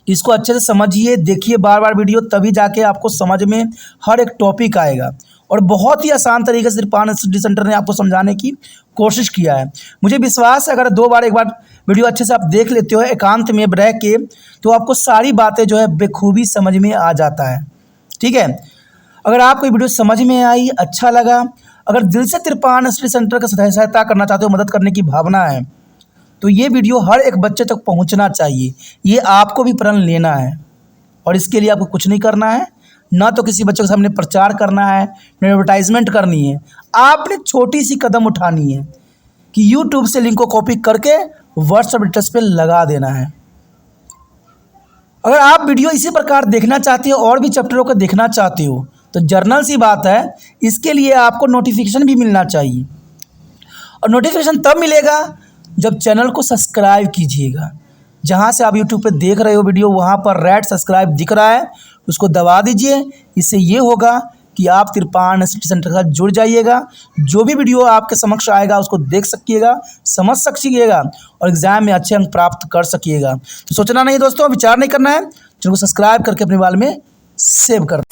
इसको अच्छे से समझिए, देखिए बार बार वीडियो, तभी जाके आपको समझ में हर एक टॉपिक आएगा। और बहुत ही आसान तरीके से तिरपान स्टडी सेंटर ने आपको समझाने की कोशिश किया है। मुझे विश्वास है अगर एक बार वीडियो अच्छे से आप देख लेते हो एकांत में रह के, तो आपको सारी बातें जो है बेखूबी समझ में आ जाता है। ठीक है, अगर आपको ये वीडियो समझ में आई, अच्छा लगा, अगर दिल से तिरपान स्टडी सेंटर का सहायता करना चाहते हो, मदद करने की भावना है, तो ये वीडियो हर एक बच्चे तक पहुंचना चाहिए। ये आपको भी प्रण लेना है और इसके लिए आपको कुछ नहीं करना है, ना तो किसी बच्चे के सामने प्रचार करना है, ना एडवर्टाइजमेंट करनी है। आपने छोटी सी कदम उठानी है कि यूट्यूब से लिंक को कॉपी करके व्हाट्सएप स्टेटस पे लगा देना है। अगर आप वीडियो इसी प्रकार देखना चाहते हो और भी चैप्टरों को देखना चाहते हो तो जर्नल सी बात है, इसके लिए आपको नोटिफिकेशन भी मिलना चाहिए। और नोटिफिकेशन तब मिलेगा जब चैनल को सब्सक्राइब कीजिएगा। जहाँ से आप यूट्यूब पे देख रहे हो वीडियो, वहाँ पर रेड सब्सक्राइब दिख रहा है, उसको दबा दीजिए। इससे ये होगा कि आप तिरपान स्टडी सेंटर के साथ जुड़ जाइएगा। जो भी वीडियो आपके समक्ष आएगा उसको देख सकिएगा, समझ सकिएगा और एग्ज़ाम में अच्छे अंक प्राप्त कर सकिएगा। तो सोचना नहीं दोस्तों, विचार नहीं करना है, चैनल को सब्सक्राइब करके अपने मोबाइल में सेव कर